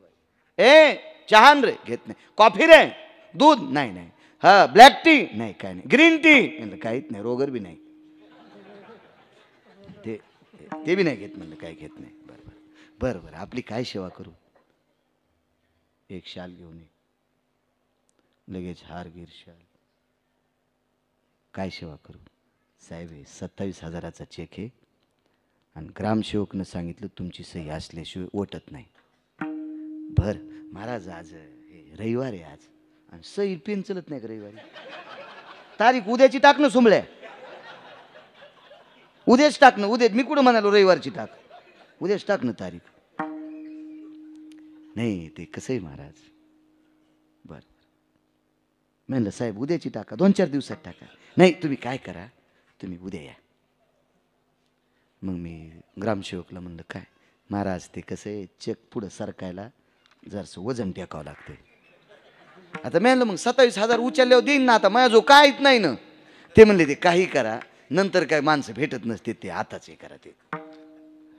ए चहान रे, घेत नाही. कॉफी रे, दूध नाही नाही. हा ब्लॅक टी नाही, काय नाही. ग्रीन टी काहीच नाही. रोगर बी नाही. ते बी नाही घेत म्हणलं, काय घेत नाही. बरं बरं बरं बरं आपली काय सेवा करू. एक शाल घेऊन ये, लगेच हार गिर शाल. काय सेवा करू साहेब, 27,000चा चेक आहे आणि ग्रामसेवकनं सांगितलं तुमची सही असल्याशिवाय ओटत नाही. बर महाराज आज रविवार आहे आज, आणि सही पेन चलत नाही का रविवारी. तारीख उद्याची टाक ना सुंबळ्या, उद्याच टाक ना. उद्या मी कुठं म्हणालो रविवारची टाक, उद्याच टाक ना तारीख. नाही ते कसं आहे महाराज. बर म्हणलं साहेब उद्याची टाका, 2-4 दिवसात टाका. नाही तुम्ही काय करा, तुम्ही उद्या या. मग मी ग्रामसेवकला म्हणलं काय महाराज ते कसं आहे चेक पुढं सरकायला जरसं वजन टेकावं लागतंय. आता म्हणलं मग 27,000 उचलल्यावर देईन ना. आता माझ्या जो काहीच नाही ना. ते म्हणले ते काही करा, नंतर काय माणसं भेटत नसते, ते आताच हे करा ते.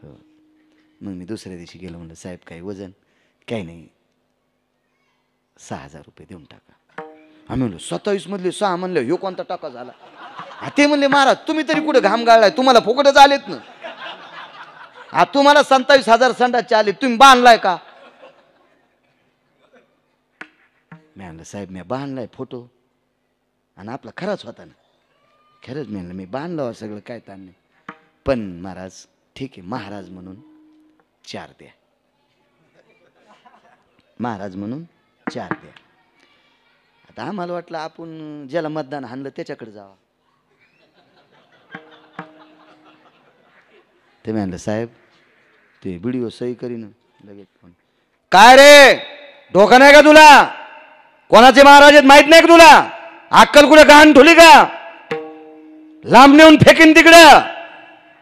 हो मग मी दुसऱ्या दिवशी गेलो. म्हणलं साहेब काही वजन, काही नाही, 6,000 रुपये देऊन टाका. आम्ही म्हणलो 27 मधले 6 म्हणले ह्यो कोणता टाका झाला. ते म्हणले महाराज तुम्ही तरी कुठे घाम गाळलाय, तुम्हाला फुकटच आलेत ना. तुम्हाला 27,000 संडासचे आले, तुम्ही बांधलाय का. मी म्हणलं साहेब मी बांधलाय फोटो, आणि आपला खराच होता ना. खरंच मी म्हणलं मी बांधलं सगळं, काय ताण नाही. पण महाराज ठीक आहे, महाराज म्हणून 4 द्या. महाराज म्हणून 4 द्या. आता आम्हाला वाटलं आपण ज्याला मतदान हाणलं त्याच्याकडे जावा. ते म्हणलं साहेब ते व्हिडिओ सही करीन लगेच. फोन काय रे डोका नाही का तुला, कोणाचे महाराज आहेत माहित नाही का तुला, अक्कल कुठे घाण ठुली का, लांब नेऊन फेकीन तिकडं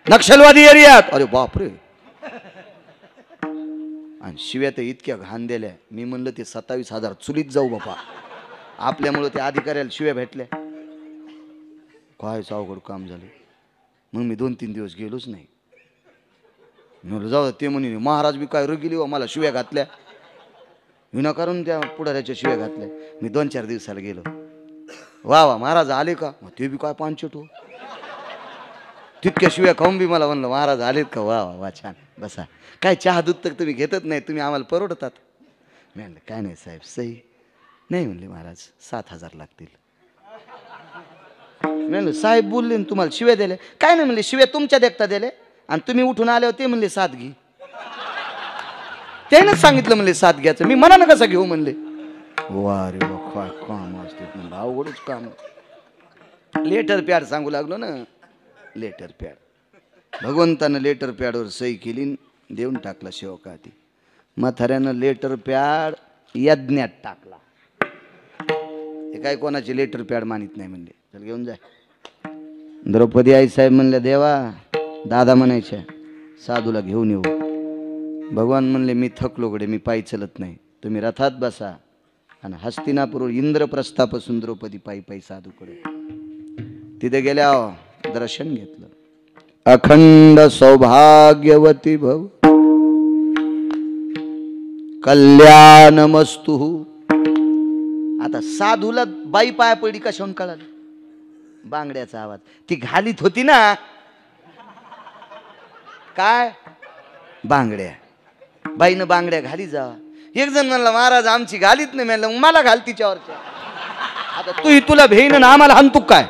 नक्षलवादी एरियात. अरे बापरे. आणि शिव्या तर इतक्या घाण दिल्या. मी म्हणलं ते 27,000 चुलीत जाऊ बापा, आपल्यामुळं त्या अधिकाऱ्याला शिव्या भेटल्या. कायच अवघड काम झालं. मग मी 2-3 दिवस गेलोच नाही. म्हणलं जाऊ. ते म्हणे महाराज बी काय रगिली व मला शिव्या घातल्या, विनाकारण त्या पुढाऱ्याच्या शिव्या घातल्या. मी 2-4 दिवसाला गेलो. वा वा महाराज आले का, मग ते बी काय पांचट हो. तितक्या शिव्या खाऊन बी मला म्हणलं महाराज आलेत का, वा वा वा छान बसा. काय चहा दूध तर तुम्ही घेतच नाही, तुम्ही आम्हाला परवडतात. मी म्हणलं काय नाही साहेब सही नाही. म्हणले महाराज 7,000 लागतील. म्हणलं साहेब बोलले तुम्हाला शिव्या दिल्या. काय नाही म्हणले शिव्या तुमच्या देखता दिले, आणि तुम्ही उठून आल्यावर ते म्हणले 7 घे. त्यानं सांगितलं म्हणले 7 घ्यायचं. मी मनानं कसं घेऊ म्हणले. वा रे वा काय काम असते म्हणलं, अवघडच काम. लेटर पॅड सांगू लागलो ना. लेटर पॅड भगवंतानं लेटर पॅडवर सही केली, देऊन टाकला सेवकाती. म्हाताऱ्यानं लेटर पॅड यज्ञात टाकला. हे काय कोणाची लेटर पॅड मानित नाही म्हणले, चल घेऊन जाय. द्रौपदी आई साहेब म्हणल्या देवा, दादा म्हणायच्या साधूला घेऊन येऊ. भगवान म्हणले मी थकलो गडे, मी पायी चलत नाही, तुम्ही रथात बसा आणि हस्तिनापूर इंद्रप्रस्थापासून द्रौपदी पायी पायी साधूकडे. तिथे गेल्या दर्शन घेतलं. अखंड सौभाग्यवती भव कल्याणमस्तु. आता साधूला बाई पाया पडली कशाहून कळालं? बांगड्याचा आवाज. ती घालीत होती ना काय बांगड्या, बाईनं बांगड्या घाली जावा. एक जण म्हणला महाराज आमची घालीत नाही. म्हणलं मला घाल तिच्यावरच्या. आता तू तुला भेईन ना आम्हाला हानतूक काय?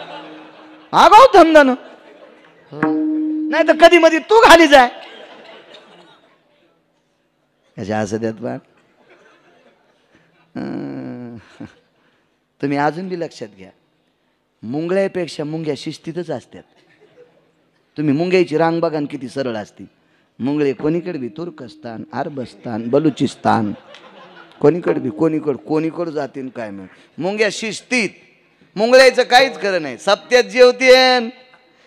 आगाव धंदानं. नाही तर कधी मध्ये तू घाली जाय. याच्या असं द्यात बा. तुम्ही अजून बी लक्षात घ्या, मुंगळ्यापेक्षा मुंग्या शिस्तीतच असतात. तुम्ही मुंग्याची रांग बघा किती सरळ असते. मुंगळे कोणीकडे बी तुर्कस्तान, अरबस्तान, बलुचिस्तान, कोणीकडे बी कोणीकडे जातील काय मग. मुंग्या शिस्तीत. मुंगळ्याचं काहीच खरं नाही. सप्त्यात जेवतेन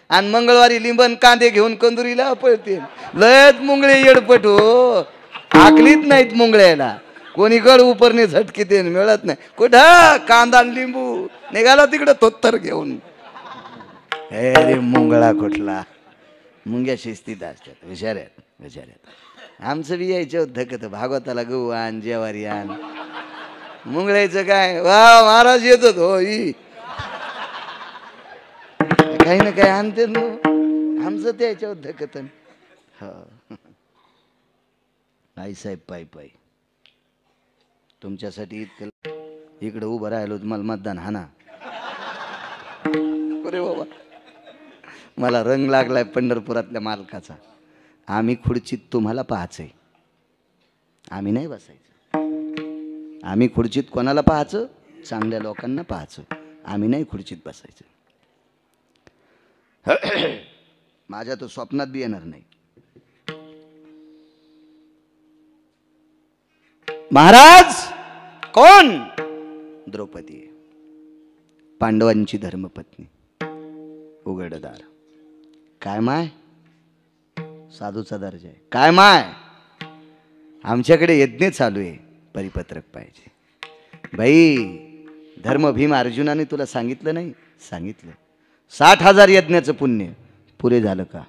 आणि मंगळवारी लिंबन कांदे घेऊन कंदुरीला पळते. लयच मुंगळे येडपट हो. आकलीत नाहीत मुंगळ्याला. कोणीकडे उपरने झटकी देन मिळत नाही. कुठं कांदा लिंबू निघाला तिकडं तोत्तर घेऊन. हे रे मुंगळा कुठला. मुंग्या शिस्तीत असतात. विचार्यात आमचं बी यायचं होतं का भागवताला गहू आण जेवारी आण. मुंगळ्याचं काय वा महाराज येत हो काही ना काही आणते ना. आमचं ते याच्यावर धकतन. हो आईसाहेब पायी पायी तुमच्यासाठी इतकं इकडं उभं राहिलो. तुम्हाला मतदान हाना. अरे बाबा मला रंग लागलाय पंढरपुरातल्या मालकाचा. आम्ही खुर्चीत तुम्हाला पाहायचंय, आम्ही नाही बसायचं. आम्ही खुर्चीत कोणाला पाहायचं? चांगल्या लोकांना पाहायचं. आम्ही नाही खुर्चीत बसायचं. माझ्या तो स्वप्नात बी येणार नाही. महाराज कोण? द्रौपदी, पांडवांची धर्मपत्नी. उघडदार. काय माय? साधूचा दर्जा आहे. काय माय? आमच्याकडे यज्ञ चालू आहे, परिपत्रक पाहिजे. बाई धर्म भीम अर्जुनाने तुला सांगितलं नाही? सांगितलं. 60,000 यज्ञाचं पुण्य पुरे झालं का?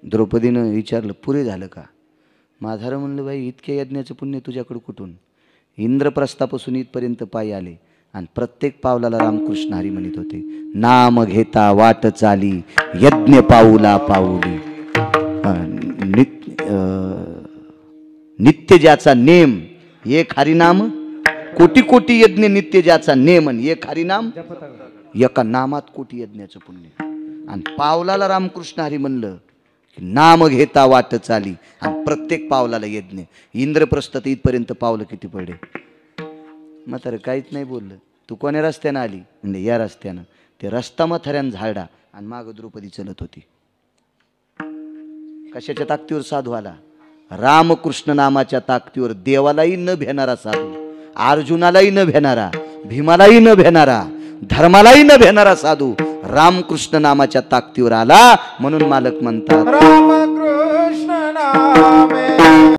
द्रौपदीनं विचारलं पुरे झालं का? माधार म्हणलं बाई इतके यज्ञाचं पुण्य तुझ्याकडं कुठून? इंद्रप्रस्थापासून इथपर्यंत पायी आले आणि प्रत्येक पावलाला रामकृष्ण हरी म्हणत होते. नाम घेता वाट चाली यज्ञ पाऊला पाऊली. नित्य ज्याचा नेम एक हरिनाम, कोटी कोटी यज्ञ नित्य ज्याचा नेम आणि एक हरिनाम. एका नामात कोटी यज्ञाचं पुण्य. आणि पावलाला रामकृष्ण हरी म्हणलं की नाम घेता वाट चाली आणि प्रत्येक पावलाला यज्ञ. इंद्रप्रस्थ तर इथपर्यंत पावलं किती पडले? म्हातारं काहीच नाही बोललं. तू कोण्या रस्त्यानं आली? म्हणजे या रस्त्यानं. ते रस्ता मथऱ्यानं झाडा आणि माग द्रौपदी चलत होती. कशाच्या ताकदीवर साधू आला? रामकृष्ण नामाच्या ताकदीवर. देवालाही न भेणारा साधू, अर्जुनालाही न भेणारा, भीमालाही न भेणारा, धर्मालाही न भेणारा साधू रामकृष्ण नामाच्या ताकदीवर आला. म्हणून मालक म्हणतात रामकृष्ण नाम